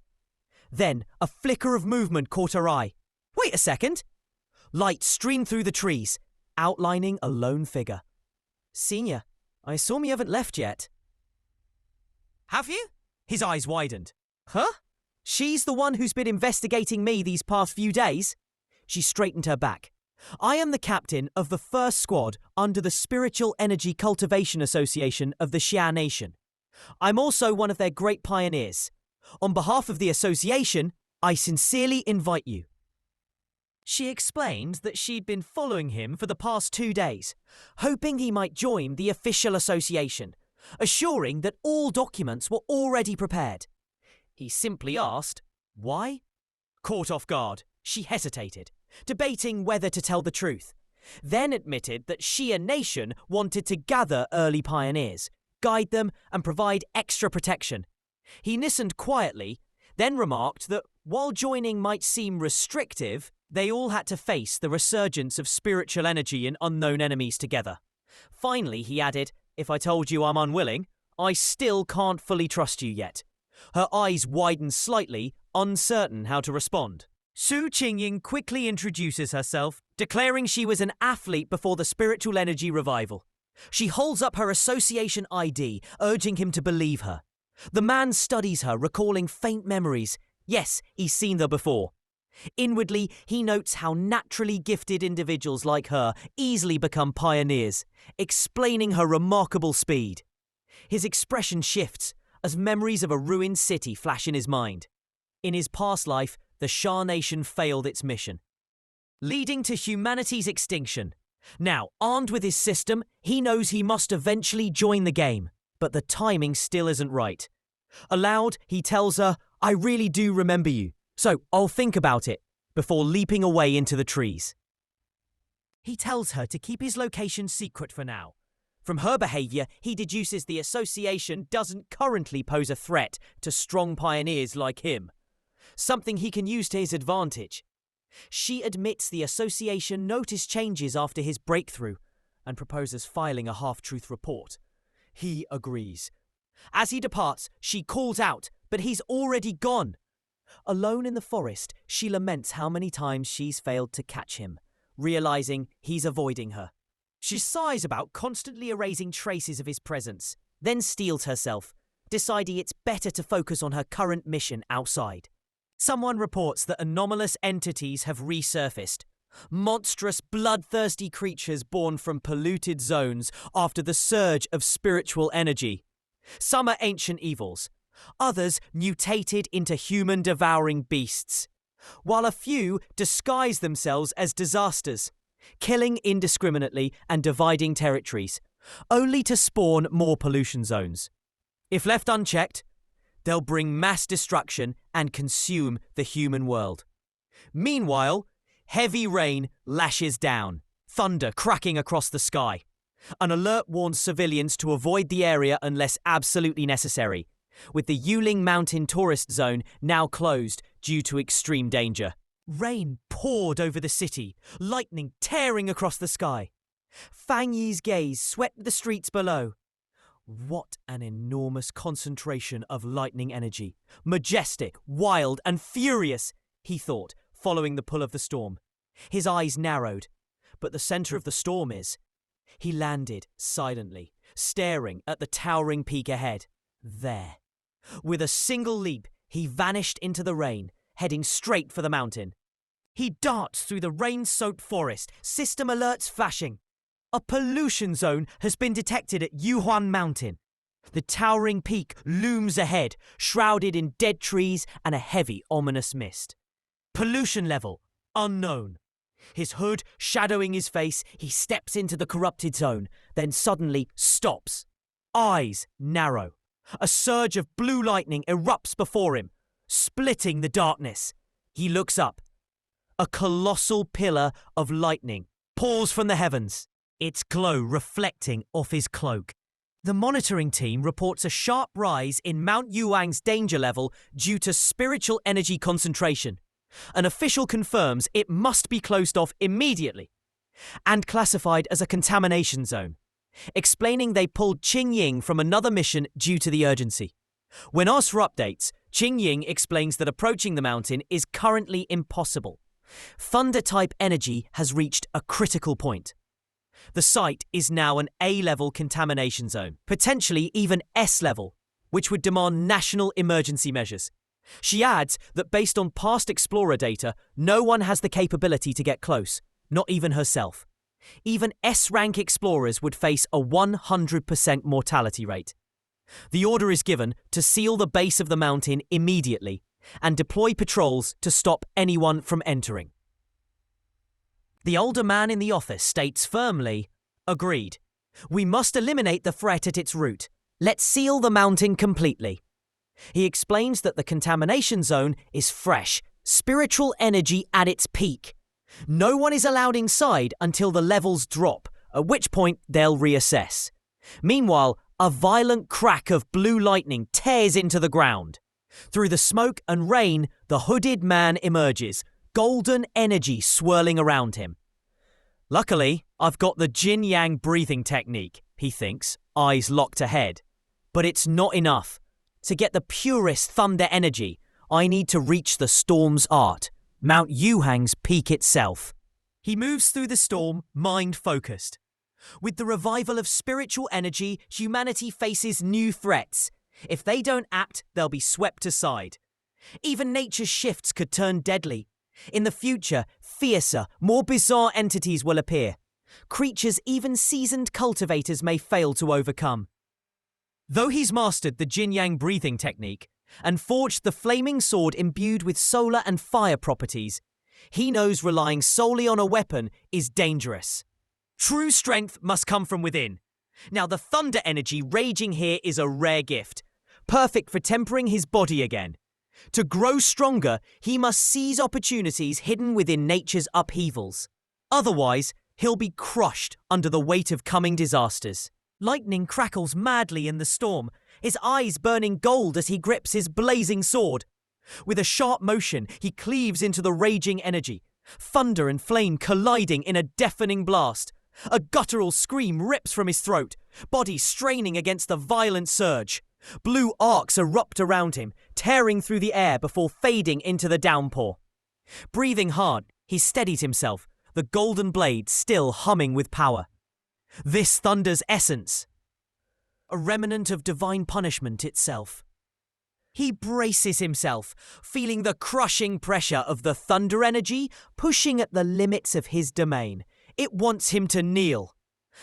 Then a flicker of movement caught her eye. Wait a second. Light streamed through the trees, outlining a lone figure. Senior, I assume you haven't left yet. Have you? His eyes widened. Huh? She's the one who's been investigating me these past few days. She straightened her back. I am the captain of the first squad under the Spiritual Energy Cultivation Association of the Xia Nation. I'm also one of their great pioneers. On behalf of the association, I sincerely invite you. She explained that she'd been following him for the past 2 days, hoping he might join the official association, assuring that all documents were already prepared. He simply asked, why? Caught off guard, she hesitated, debating whether to tell the truth, then admitted that Xia Nation wanted to gather early pioneers, guide them and provide extra protection. He listened quietly, then remarked that while joining might seem restrictive, they all had to face the resurgence of spiritual energy and unknown enemies together. Finally, he added, if I told you I'm unwilling, I still can't fully trust you yet. Her eyes widened slightly, uncertain how to respond. Su Qingying quickly introduces herself, declaring she was an athlete before the spiritual energy revival. She holds up her association ID, urging him to believe her. The man studies her, recalling faint memories. Yes, he's seen her before. Inwardly, he notes how naturally gifted individuals like her easily become pioneers, explaining her remarkable speed. His expression shifts as memories of a ruined city flash in his mind. In his past life, the Shah Nation failed its mission, leading to humanity's extinction. Now, armed with his system, he knows he must eventually join the game, but the timing still isn't right. Aloud, he tells her, "I really do remember you, so I'll think about it," before leaping away into the trees. He tells her to keep his location secret for now. From her behavior, he deduces the association doesn't currently pose a threat to strong pioneers like him, something he can use to his advantage. She admits the association noticed changes after his breakthrough and proposes filing a half-truth report. He agrees. As he departs, she calls out, but he's already gone. Alone in the forest, she laments how many times she's failed to catch him, realizing he's avoiding her. She sighs about constantly erasing traces of his presence, then steels herself, deciding it's better to focus on her current mission outside. Someone reports that anomalous entities have resurfaced. Monstrous, bloodthirsty creatures born from polluted zones after the surge of spiritual energy. Some are ancient evils. Others mutated into human-devouring beasts. While a few disguise themselves as disasters, killing indiscriminately and dividing territories, only to spawn more pollution zones. If left unchecked, they'll bring mass destruction and consume the human world. Meanwhile, heavy rain lashes down, thunder cracking across the sky. An alert warns civilians to avoid the area unless absolutely necessary, with the Yuling Mountain tourist zone now closed due to extreme danger. Rain poured over the city, lightning tearing across the sky. Fang Yi's gaze swept the streets below. What an enormous concentration of lightning energy. Majestic, wild, and furious, he thought, following the pull of the storm. His eyes narrowed, but the center of the storm is. He landed silently, staring at the towering peak ahead. There. With a single leap, he vanished into the rain, heading straight for the mountain. He darts through the rain-soaked forest, system alerts flashing. A pollution zone has been detected at Yuhuan Mountain. The towering peak looms ahead, shrouded in dead trees and a heavy, ominous mist. Pollution level, unknown. His hood shadowing his face, he steps into the corrupted zone, then suddenly stops. Eyes narrow. A surge of blue lightning erupts before him, splitting the darkness. He looks up. A colossal pillar of lightning pours from the heavens, its glow reflecting off his cloak. The monitoring team reports a sharp rise in Mount Yuang's danger level due to spiritual energy concentration. An official confirms it must be closed off immediately and classified as a contamination zone, explaining they pulled Qing Ying from another mission due to the urgency. When asked for updates, Qing Ying explains that approaching the mountain is currently impossible. Thunder-type energy has reached a critical point. The site is now an A-level contamination zone, potentially even S-level, which would demand national emergency measures. She adds that based on past explorer data, no one has the capability to get close, not even herself. Even S-rank explorers would face a 100% mortality rate. The order is given to seal the base of the mountain immediately and deploy patrols to stop anyone from entering. The older man in the office states firmly, "Agreed. We must eliminate the threat at its root. Let's seal the mountain completely." He explains that the contamination zone is fresh, spiritual energy at its peak. No one is allowed inside until the levels drop, at which point they'll reassess. Meanwhile, a violent crack of blue lightning tears into the ground. Through the smoke and rain, the hooded man emerges, golden energy swirling around him. Luckily, I've got the yin-yang breathing technique, he thinks, eyes locked ahead. But it's not enough. To get the purest thunder energy, I need to reach the storm's art, Mount Yuhang's peak itself. He moves through the storm, mind-focused. With the revival of spiritual energy, humanity faces new threats. If they don't act, they'll be swept aside. Even nature's shifts could turn deadly. In the future, fiercer, more bizarre entities will appear. Creatures even seasoned cultivators may fail to overcome. Though he's mastered the yin-yang breathing technique, and forged the flaming sword imbued with solar and fire properties. He knows relying solely on a weapon is dangerous. True strength must come from within. Now the thunder energy raging here is a rare gift, perfect for tempering his body again. To grow stronger, he must seize opportunities hidden within nature's upheavals. Otherwise, he'll be crushed under the weight of coming disasters. Lightning crackles madly in the storm, his eyes burning gold as he grips his blazing sword. With a sharp motion, he cleaves into the raging energy, thunder and flame colliding in a deafening blast. A guttural scream rips from his throat, body straining against the violent surge. Blue arcs erupt around him, tearing through the air before fading into the downpour. Breathing hard, he steadies himself, the golden blade still humming with power. This thunder's essence, a remnant of divine punishment itself. He braces himself, feeling the crushing pressure of the thunder energy pushing at the limits of his domain. It wants him to kneel.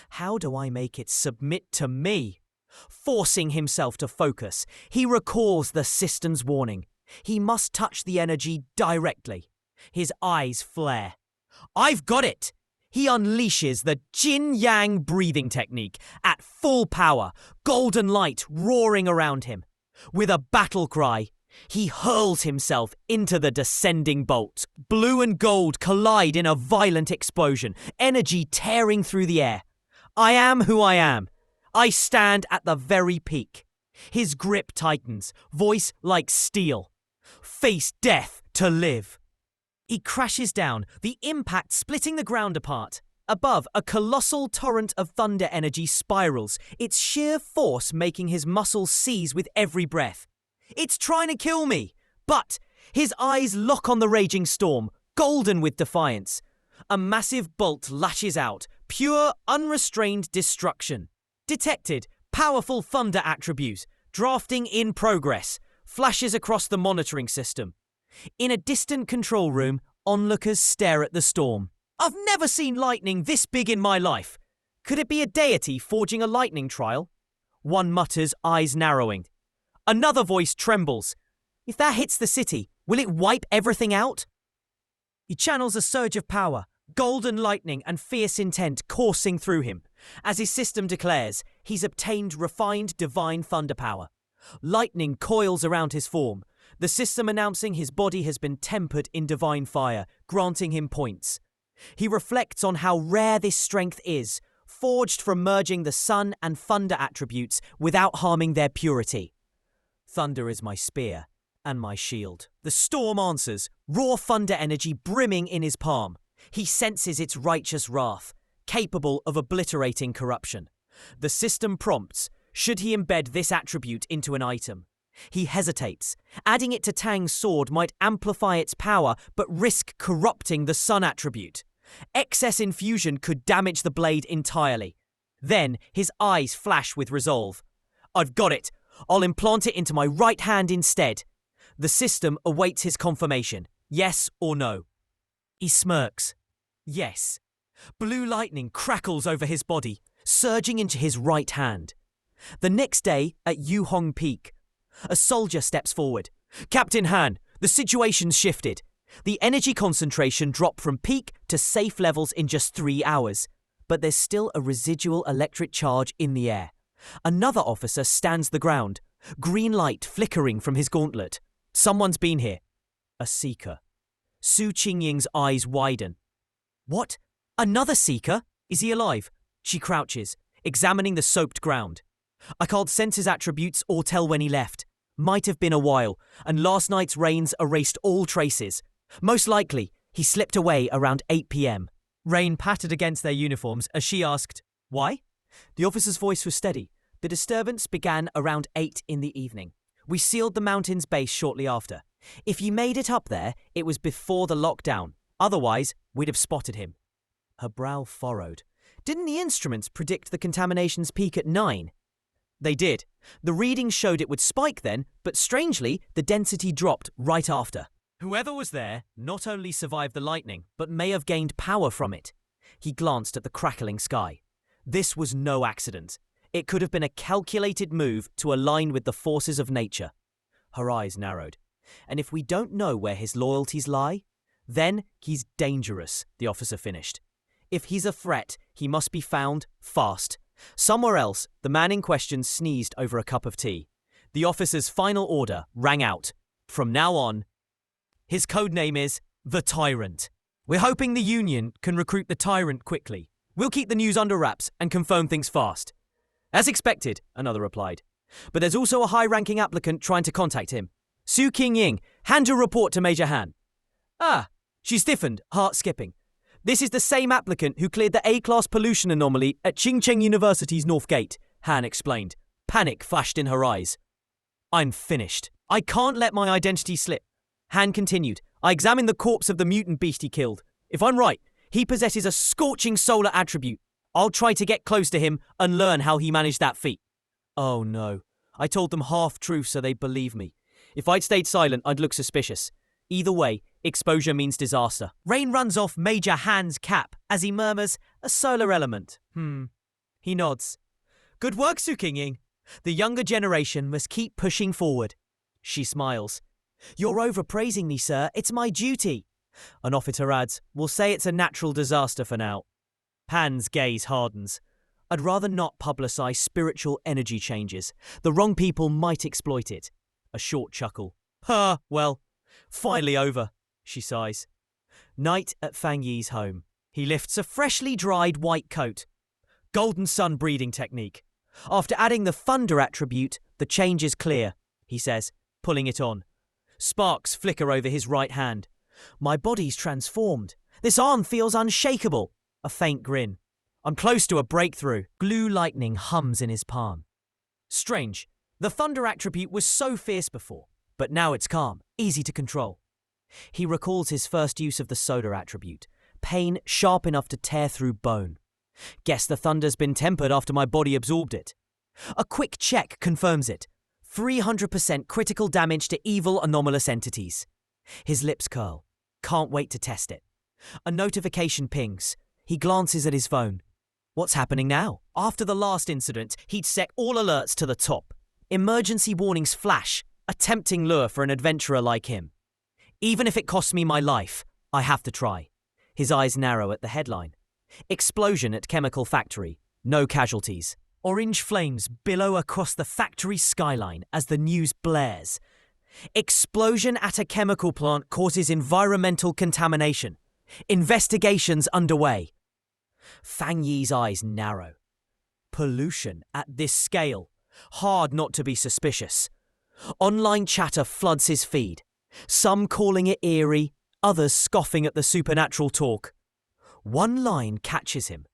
How do I make it submit to me? Forcing himself to focus, he recalls the system's warning. He must touch the energy directly. His eyes flare. I've got it! He unleashes the Jin-Yang breathing technique at full power, golden light roaring around him. With a battle cry, he hurls himself into the descending bolt. Blue and gold collide in a violent explosion, energy tearing through the air. I am who I am. I stand at the very peak. His grip tightens, voice like steel. Face death to live. He crashes down, the impact splitting the ground apart. Above, a colossal torrent of thunder energy spirals, its sheer force making his muscles seize with every breath. It's trying to kill me, but his eyes lock on the raging storm, golden with defiance. A massive bolt lashes out, pure, unrestrained destruction. Detected, powerful thunder attribute, drafting in progress, flashes across the monitoring system. In a distant control room, onlookers stare at the storm. I've never seen lightning this big in my life. Could it be a deity forging a lightning trial? One mutters, eyes narrowing. Another voice trembles. If that hits the city, will it wipe everything out? He channels a surge of power, golden lightning and fierce intent coursing through him. As his system declares, he's obtained refined divine thunder power. Lightning coils around his form, the system announcing his body has been tempered in divine fire, granting him points. He reflects on how rare this strength is, forged from merging the sun and thunder attributes without harming their purity. Thunder is my spear and my shield. The storm answers, raw thunder energy brimming in his palm. He senses its righteous wrath, capable of obliterating corruption. The system prompts, should he embed this attribute into an item? He hesitates. Adding it to Tang's sword might amplify its power, but risk corrupting the sun attribute. Excess infusion could damage the blade entirely. Then his eyes flash with resolve. I've got it. I'll implant it into my right hand instead. The system awaits his confirmation. Yes or no? He smirks. Yes. Blue lightning crackles over his body, surging into his right hand. The next day, at Yuhong Peak, a soldier steps forward. Captain Han, the situation's shifted. The energy concentration dropped from peak to safe levels in just 3 hours. But there's still a residual electric charge in the air. Another officer stands the ground, green light flickering from his gauntlet. Someone's been here. A seeker. Su Qingying's eyes widen. What? Another seeker? Is he alive? She crouches, examining the soaked ground. I can't sense his attributes or tell when he left. Might have been a while, and last night's rains erased all traces. Most likely, he slipped away around 8 p.m. Rain pattered against their uniforms as she asked, why? The officer's voice was steady. The disturbance began around 8 in the evening. We sealed the mountain's base shortly after. If you made it up there, it was before the lockdown. Otherwise, we'd have spotted him. Her brow furrowed. Didn't the instruments predict the contamination's peak at 9? They did. The readings showed it would spike then, but strangely, the density dropped right after. Whoever was there not only survived the lightning, but may have gained power from it. He glanced at the crackling sky. This was no accident. It could have been a calculated move to align with the forces of nature. Her eyes narrowed. And if we don't know where his loyalties lie, then he's dangerous, the officer finished. If he's a threat, he must be found fast. Somewhere else, the man in question sneezed over a cup of tea. The officer's final order rang out. From now on, his code name is the Tyrant. We're hoping the Union can recruit the Tyrant quickly. We'll keep the news under wraps and confirm things fast. As expected, another replied. But there's also a high-ranking applicant trying to contact him. Su King-ying, hand your report to Major Han. Ah, she stiffened, heart skipping. This is the same applicant who cleared the A-class pollution anomaly at Chingcheng University's North Gate, Han explained. Panic flashed in her eyes. I'm finished. I can't let my identity slip. Han continued. I examined the corpse of the mutant beast he killed. If I'm right, he possesses a scorching solar attribute. I'll try to get close to him and learn how he managed that feat. Oh no. I told them half-truths so they'd believe me. If I'd stayed silent, I'd look suspicious. Either way, exposure means disaster. Rain runs off Major Han's cap as he murmurs, a solar element. He nods. Good work, Su King-ying. The younger generation must keep pushing forward. She smiles. You're overpraising me, sir. It's my duty. An officer adds, we'll say it's a natural disaster for now. Han's gaze hardens. I'd rather not publicize spiritual energy changes. The wrong people might exploit it. A short chuckle. Well, finally over, she sighs. Night at Fang Yi's home. He lifts a freshly dried white coat. Golden sun breeding technique. After adding the thunder attribute, the change is clear, he says, pulling it on. Sparks flicker over his right hand. My body's transformed. This arm feels unshakable. A faint grin. I'm close to a breakthrough. Glue lightning hums in his palm. Strange. The thunder attribute was so fierce before, but now it's calm, easy to control. He recalls his first use of the soda attribute. Pain sharp enough to tear through bone. Guess the thunder's been tempered after my body absorbed it. A quick check confirms it. 300% critical damage to evil anomalous entities. His lips curl. Can't wait to test it. A notification pings. He glances at his phone. What's happening now? After the last incident, he'd set all alerts to the top. Emergency warnings flash, a tempting lure for an adventurer like him. Even if it costs me my life, I have to try. His eyes narrow at the headline. Explosion at chemical factory. No casualties. Orange flames billow across the factory skyline as the news blares. Explosion at a chemical plant causes environmental contamination. Investigations underway. Fang Yi's eyes narrow. Pollution at this scale. Hard not to be suspicious. Online chatter floods his feed. Some calling it eerie, others scoffing at the supernatural talk. One line catches him.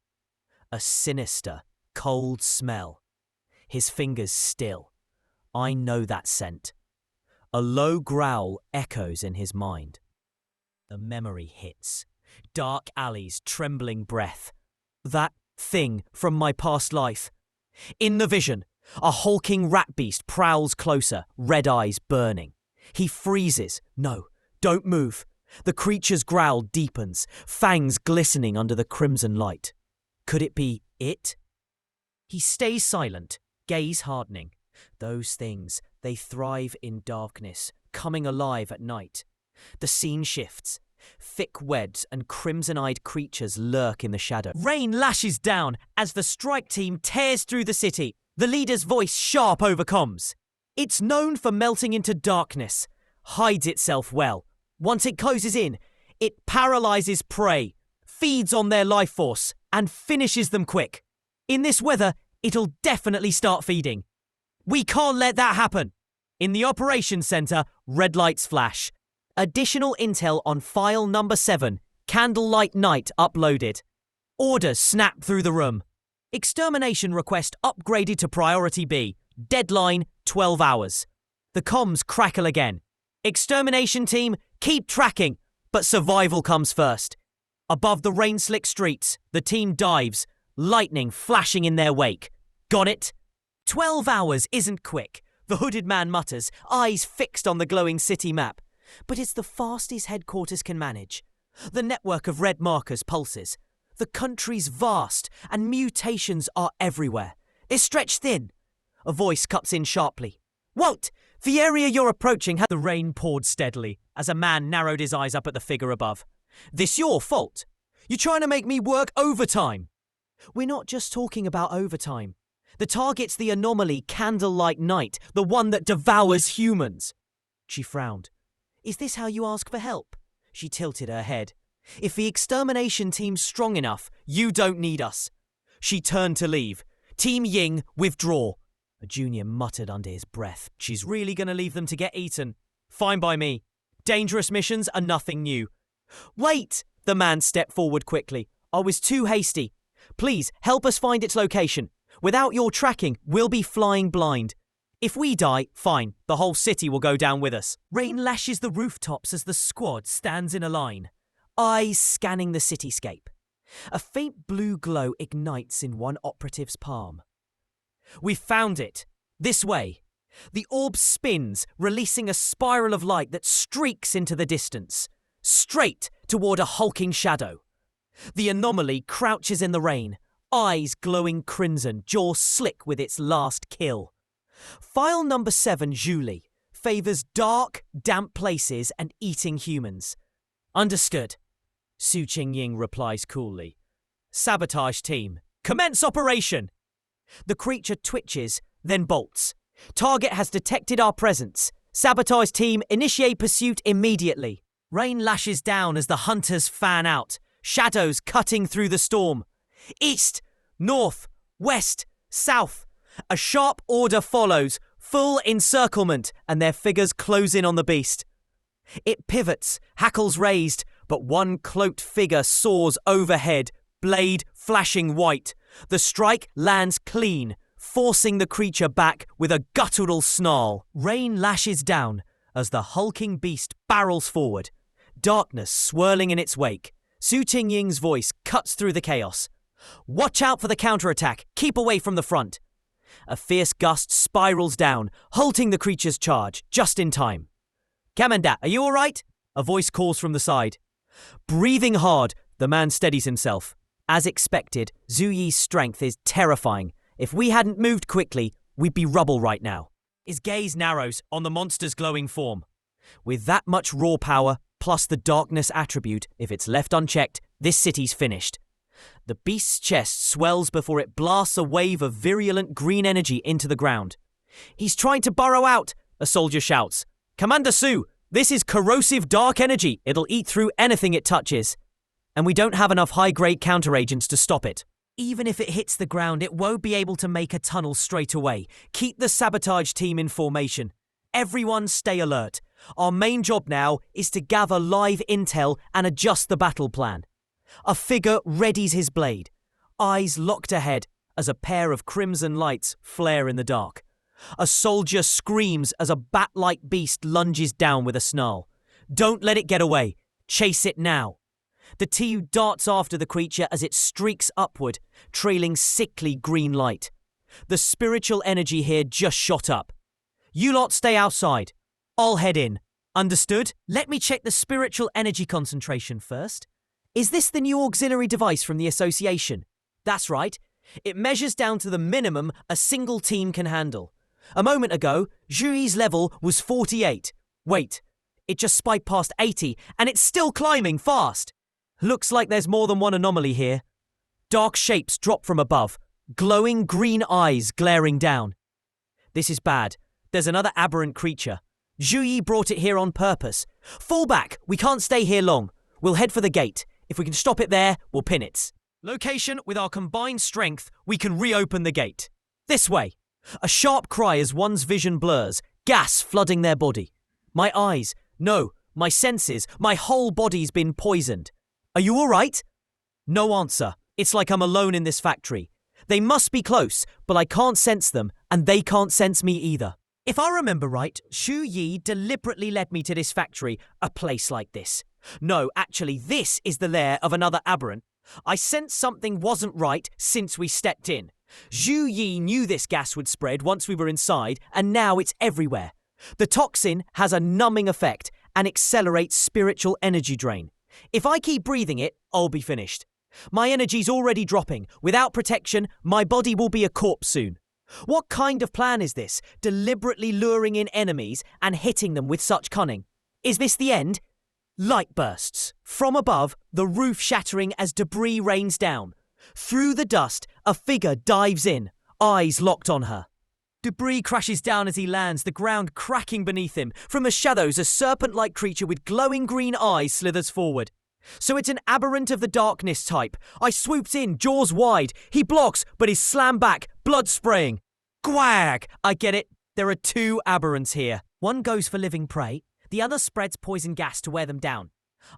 A sinister, cold smell. His fingers still. I know that scent. A low growl echoes in his mind. The memory hits. Dark alleys, trembling breath. That thing from my past life. In the vision, a hulking rat beast prowls closer, red eyes burning. He freezes. No, don't move. The creature's growl deepens, fangs glistening under the crimson light. Could it be it? He stays silent, gaze hardening. Those things, they thrive in darkness, coming alive at night. The scene shifts. Thick webs and crimson-eyed creatures lurk in the shadow. Rain lashes down as the strike team tears through the city, the leader's voice sharp over comms. It's known for melting into darkness, hides itself well. Once it closes in, it paralyzes prey, feeds on their life force, and finishes them quick. In this weather, it'll definitely start feeding. We can't let that happen. In the operations center, red lights flash. Additional intel on file number 7, Candlelight Night uploaded. Orders snap through the room. Extermination request upgraded to priority B. Deadline 12 hours. The comms crackle again. Extermination team, keep tracking, but survival comes first. Above the rain-slick streets, the team dives, lightning flashing in their wake. Got it? 12 hours isn't quick, the hooded man mutters, eyes fixed on the glowing city map. But it's the fastest headquarters can manage. The network of red markers pulses. The country's vast, and mutations are everywhere. They're stretched thin. A voice cuts in sharply. What? The area you're approaching had the rain poured steadily as a man narrowed his eyes up at the figure above. This your fault? You're trying to make me work overtime? We're not just talking about overtime. The target's the anomaly Candlelight Night, the one that devours humans. She frowned. Is this how you ask for help? She tilted her head. If the extermination team's strong enough, you don't need us. She turned to leave. Team Ying, withdraw. A junior muttered under his breath. She's really going to leave them to get eaten. Fine by me. Dangerous missions are nothing new. Wait! The man stepped forward quickly. I was too hasty. Please, help us find its location. Without your tracking, we'll be flying blind. If we die, fine. The whole city will go down with us. Rain lashes the rooftops as the squad stands in a line, eyes scanning the cityscape. A faint blue glow ignites in one operative's palm. We've found it. This way. The orb spins, releasing a spiral of light that streaks into the distance, straight toward a hulking shadow. The anomaly crouches in the rain, eyes glowing crimson, jaw slick with its last kill. File number 7, Julie, favors dark, damp places and eating humans. Understood. Su Qingying replies coolly. Sabotage team, commence operation! The creature twitches, then bolts. Target has detected our presence. Sabotage team, initiate pursuit immediately. Rain lashes down as the hunters fan out, shadows cutting through the storm. East, north, west, south. A sharp order follows, full encirclement, and their figures close in on the beast. It pivots, hackles raised, but one cloaked figure soars overhead, blade flashing white. The strike lands clean, forcing the creature back with a guttural snarl. Rain lashes down as the hulking beast barrels forward, darkness swirling in its wake. Su Qingying's voice cuts through the chaos. Watch out for the counterattack. Keep away from the front. A fierce gust spirals down, halting the creature's charge, just in time. Kamanda, are you all right? A voice calls from the side. Breathing hard, the man steadies himself. As expected, Zhu Yi's strength is terrifying. If we hadn't moved quickly, we'd be rubble right now. His gaze narrows on the monster's glowing form. With that much raw power, plus the darkness attribute, if it's left unchecked, this city's finished. The beast's chest swells before it blasts a wave of virulent green energy into the ground. He's trying to burrow out, a soldier shouts. Commander Su, this is corrosive dark energy. It'll eat through anything it touches. And we don't have enough high-grade counteragents to stop it. Even if it hits the ground, it won't be able to make a tunnel straight away. Keep the sabotage team in formation. Everyone stay alert. Our main job now is to gather live intel and adjust the battle plan. A figure readies his blade, eyes locked ahead as a pair of crimson lights flare in the dark. A soldier screams as a bat-like beast lunges down with a snarl. Don't let it get away. Chase it now. The team darts after the creature as it streaks upward, trailing sickly green light. The spiritual energy here just shot up. You lot stay outside. I'll head in. Understood? Let me check the spiritual energy concentration first. Is this the new auxiliary device from the association? That's right. It measures down to the minimum a single team can handle. A moment ago, Zhuyi's level was 48. Wait, it just spiked past 80 and it's still climbing fast. Looks like there's more than one anomaly here. Dark shapes drop from above, glowing green eyes glaring down. This is bad. There's another aberrant creature. Zhuyi brought it here on purpose. Fall back. We can't stay here long. We'll head for the gate. If we can stop it there, we'll pin it. Location, with our combined strength, we can reopen the gate. This way. A sharp cry as one's vision blurs, gas flooding their body. My eyes, no, my senses, my whole body's been poisoned. Are you all right? No answer. It's like I'm alone in this factory. They must be close, but I can't sense them, and they can't sense me either. If I remember right, Zhu Yi deliberately led me to this factory, a place like this. No, actually, this is the lair of another aberrant. I sensed something wasn't right since we stepped in. Zhu Yi knew this gas would spread once we were inside, and now it's everywhere. The toxin has a numbing effect and accelerates spiritual energy drain. If I keep breathing it, I'll be finished. My energy's already dropping. Without protection, my body will be a corpse soon. What kind of plan is this, deliberately luring in enemies and hitting them with such cunning? Is this the end? Light bursts. From above, the roof shattering as debris rains down. Through the dust, a figure dives in, eyes locked on her. Debris crashes down as he lands, the ground cracking beneath him. From the shadows, a serpent-like creature with glowing green eyes slithers forward. So it's an aberrant of the darkness type. I swoops in, jaws wide. He blocks, but is slammed back, blood spraying. Gwag! I get it. There are two aberrants here. One goes for living prey. The other spreads poison gas to wear them down.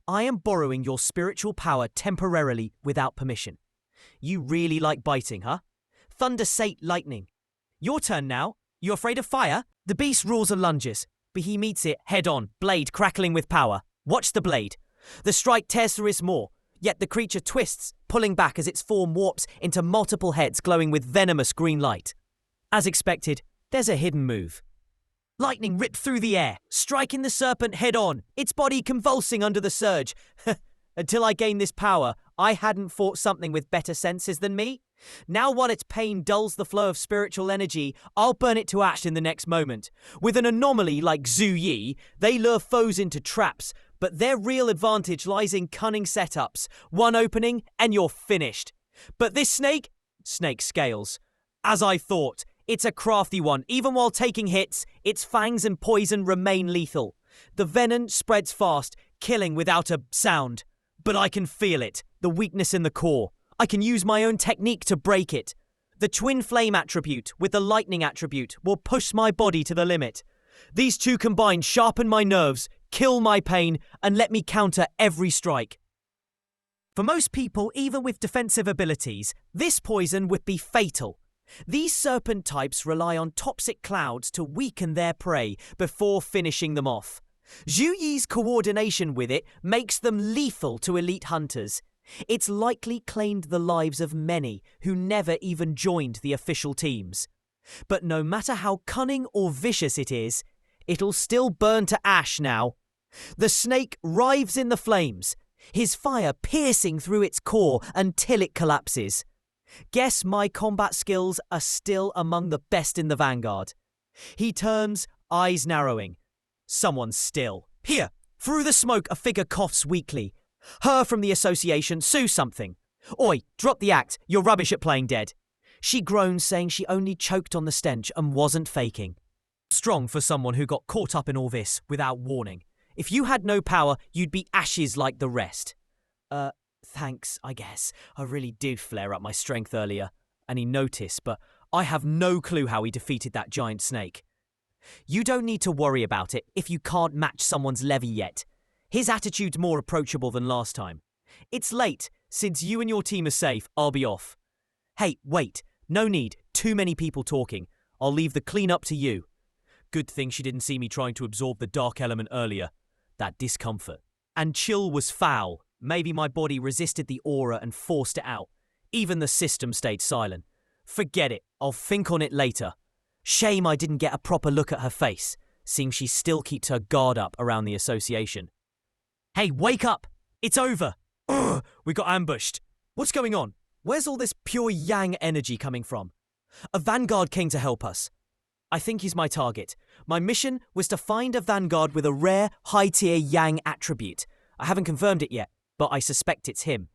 I am borrowing your spiritual power temporarily without permission. You really like biting, huh? Thunder Sate Lightning. Your turn now. You afraid of fire? The beast roars and lunges, but he meets it head on, blade crackling with power. Watch the blade. The strike tears through its maw, yet the creature twists, pulling back as its form warps into multiple heads glowing with venomous green light. As expected, there's a hidden move. Lightning ripped through the air, striking the serpent head on, its body convulsing under the surge. Until I gained this power, I hadn't fought something with better senses than me. Now while its pain dulls the flow of spiritual energy, I'll burn it to ash in the next moment. With an anomaly like Zhu Yi, they lure foes into traps, but their real advantage lies in cunning setups. One opening and you're finished. But this snake scales. As I thought, it's a crafty one. Even while taking hits, its fangs and poison remain lethal. The venom spreads fast, killing without a sound. But I can feel it, the weakness in the core. I can use my own technique to break it. The twin flame attribute with the lightning attribute will push my body to the limit. These two combined sharpen my nerves, kill my pain, and let me counter every strike. For most people, even with defensive abilities, this poison would be fatal. These serpent types rely on toxic clouds to weaken their prey before finishing them off. Zhu Yi's coordination with it makes them lethal to elite hunters. It's likely claimed the lives of many who never even joined the official teams. But no matter how cunning or vicious it is, it'll still burn to ash now. The snake writhes in the flames, his fire piercing through its core until it collapses. Guess my combat skills are still among the best in the Vanguard. He turns, eyes narrowing. Someone's still. Here! Through the smoke, a figure coughs weakly. Her from the association, sue something. Oi, drop the act, you're rubbish at playing dead. She groans, saying she only choked on the stench and wasn't faking. Strong for someone who got caught up in all this without warning. If you had no power, you'd be ashes like the rest. Thanks, I guess. I really did flare up my strength earlier. And he noticed, but I have no clue how he defeated that giant snake. You don't need to worry about it if you can't match someone's levy yet. His attitude's more approachable than last time. It's late. Since you and your team are safe, I'll be off. Hey, wait. No need. Too many people talking. I'll leave the cleanup to you. Good thing she didn't see me trying to absorb the dark element earlier. That discomfort. And chill was foul. Maybe my body resisted the aura and forced it out. Even the system stayed silent. Forget it. I'll think on it later. Shame I didn't get a proper look at her face. Seems she still keeps her guard up around the association. Hey, wake up! It's over! Ugh, we got ambushed. What's going on? Where's all this pure yang energy coming from? A Vanguard came to help us. I think he's my target. My mission was to find a Vanguard with a rare, high-tier yang attribute. I haven't confirmed it yet, but I suspect it's him.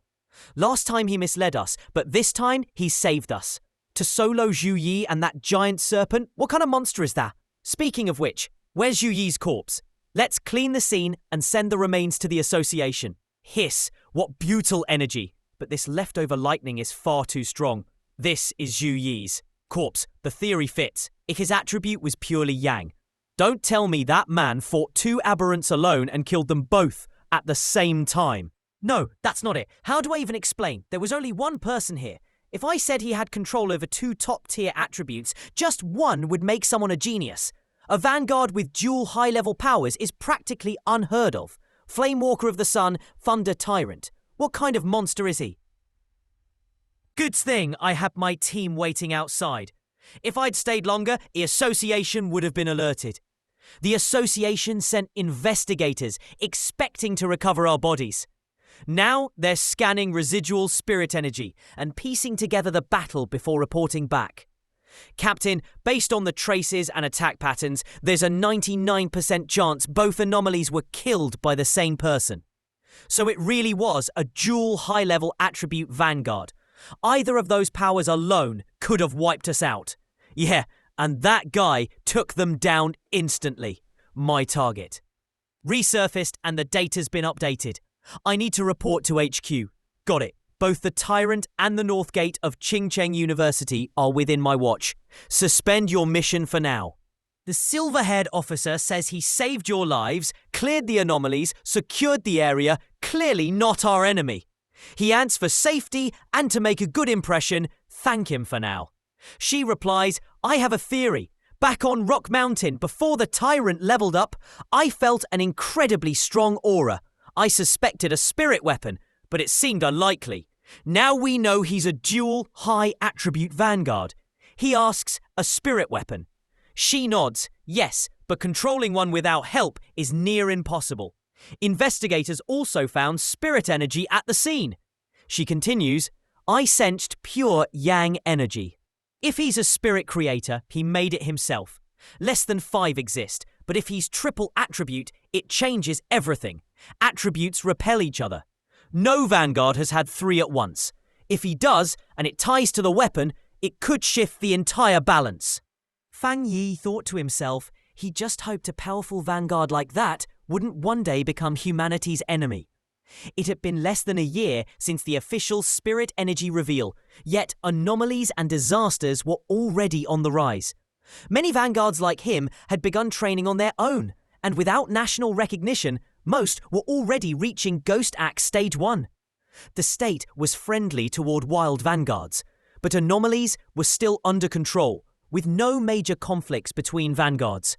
Last time he misled us, but this time he saved us. To solo Zhu Yi and that giant serpent? What kind of monster is that? Speaking of which, where's Zhu Yi's corpse? Let's clean the scene and send the remains to the association. Hiss, what brutal energy. But this leftover lightning is far too strong. This is Zhu Yi's corpse. The theory fits. If his attribute was purely yang. Don't tell me that man fought two aberrants alone and killed them both at the same time. No, that's not it. How do I even explain? There was only one person here. If I said he had control over two top-tier attributes, just one would make someone a genius. A Vanguard with dual high-level powers is practically unheard of. Flamewalker of the Sun, Thunder Tyrant. What kind of monster is he? Good thing I had my team waiting outside. If I'd stayed longer, the association would have been alerted. The association sent investigators expecting to recover our bodies. Now they're scanning residual spirit energy and piecing together the battle before reporting back. Captain, based on the traces and attack patterns, there's a 99% chance both anomalies were killed by the same person. So it really was a dual high-level attribute vanguard. Either of those powers alone could have wiped us out. Yeah, and that guy took them down instantly. My target. Resurfaced and the data's been updated. I need to report to HQ. Got it. Both the Tyrant and the North Gate of Ching-Cheng University are within my watch. Suspend your mission for now. The silver-haired officer says he saved your lives, cleared the anomalies, secured the area, clearly not our enemy. He ants for safety and to make a good impression, thank him for now. She replies, I have a theory. Back on Rock Mountain, before the Tyrant leveled up, I felt an incredibly strong aura. I suspected a spirit weapon, but it seemed unlikely. Now we know he's a dual high attribute vanguard. He asks, a spirit weapon. She nods, yes, but controlling one without help is near impossible. Investigators also found spirit energy at the scene. She continues, I sensed pure yang energy. If he's a spirit creator, he made it himself. Less than 5 exist, but if he's triple attribute, it changes everything. Attributes repel each other. No vanguard has had 3 at once. If he does, and it ties to the weapon, it could shift the entire balance. Fang Yi thought to himself, he just hoped a powerful vanguard like that wouldn't one day become humanity's enemy. It had been less than a year since the official spirit energy reveal, yet anomalies and disasters were already on the rise. Many vanguards like him had begun training on their own, and without national recognition, most were already reaching Ghost Axe Stage 1. The state was friendly toward wild vanguards, but anomalies were still under control, with no major conflicts between vanguards.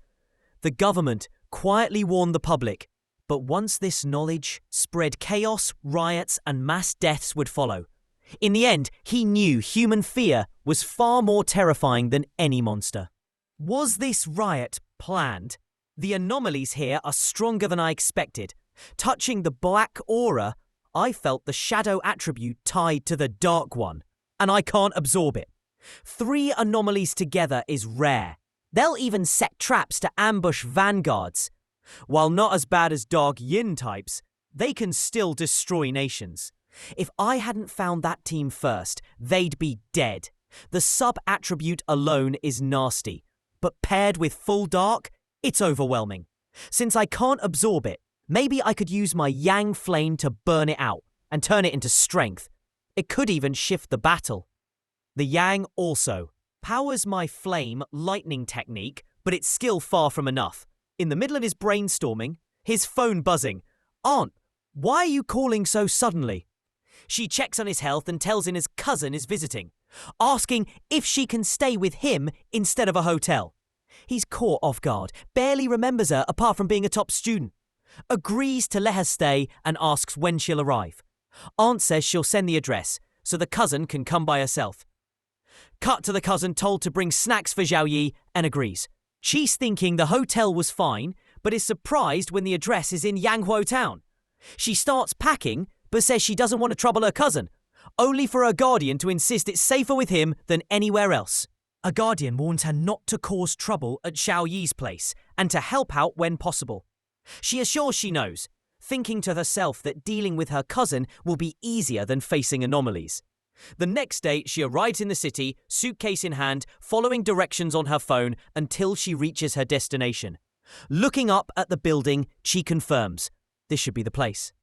The government quietly warned the public, but once this knowledge spread, chaos, riots, and mass deaths would follow. In the end, he knew human fear was far more terrifying than any monster. Was this riot planned? The anomalies here are stronger than I expected. Touching the black aura, I felt the shadow attribute tied to the dark one, and I can't absorb it. 3 anomalies together is rare. They'll even set traps to ambush vanguards. While not as bad as Dark Yin types, they can still destroy nations. If I hadn't found that team first, they'd be dead. The sub-attribute alone is nasty, but paired with full dark, it's overwhelming. Since I can't absorb it, maybe I could use my Yang flame to burn it out and turn it into strength. It could even shift the battle. The Yang also powers my flame lightning technique, but it's still far from enough. In the middle of his brainstorming, his phone buzzing. Aunt, why are you calling so suddenly? She checks on his health and tells him his cousin is visiting, asking if she can stay with him instead of a hotel. He's caught off guard, barely remembers her apart from being a top student. Agrees to let her stay and asks when she'll arrive. Aunt says she'll send the address, so the cousin can come by herself. Cut to the cousin told to bring snacks for Zhao Yi and agrees. She's thinking the hotel was fine, but is surprised when the address is in Yanghuo town. She starts packing, but says she doesn't want to trouble her cousin, only for her guardian to insist it's safer with him than anywhere else. A guardian warns her not to cause trouble at Zhao Yi's place, and to help out when possible. She assures she knows, thinking to herself that dealing with her cousin will be easier than facing anomalies. The next day, she arrives in the city, suitcase in hand, following directions on her phone until she reaches her destination. Looking up at the building, she confirms, this should be the place.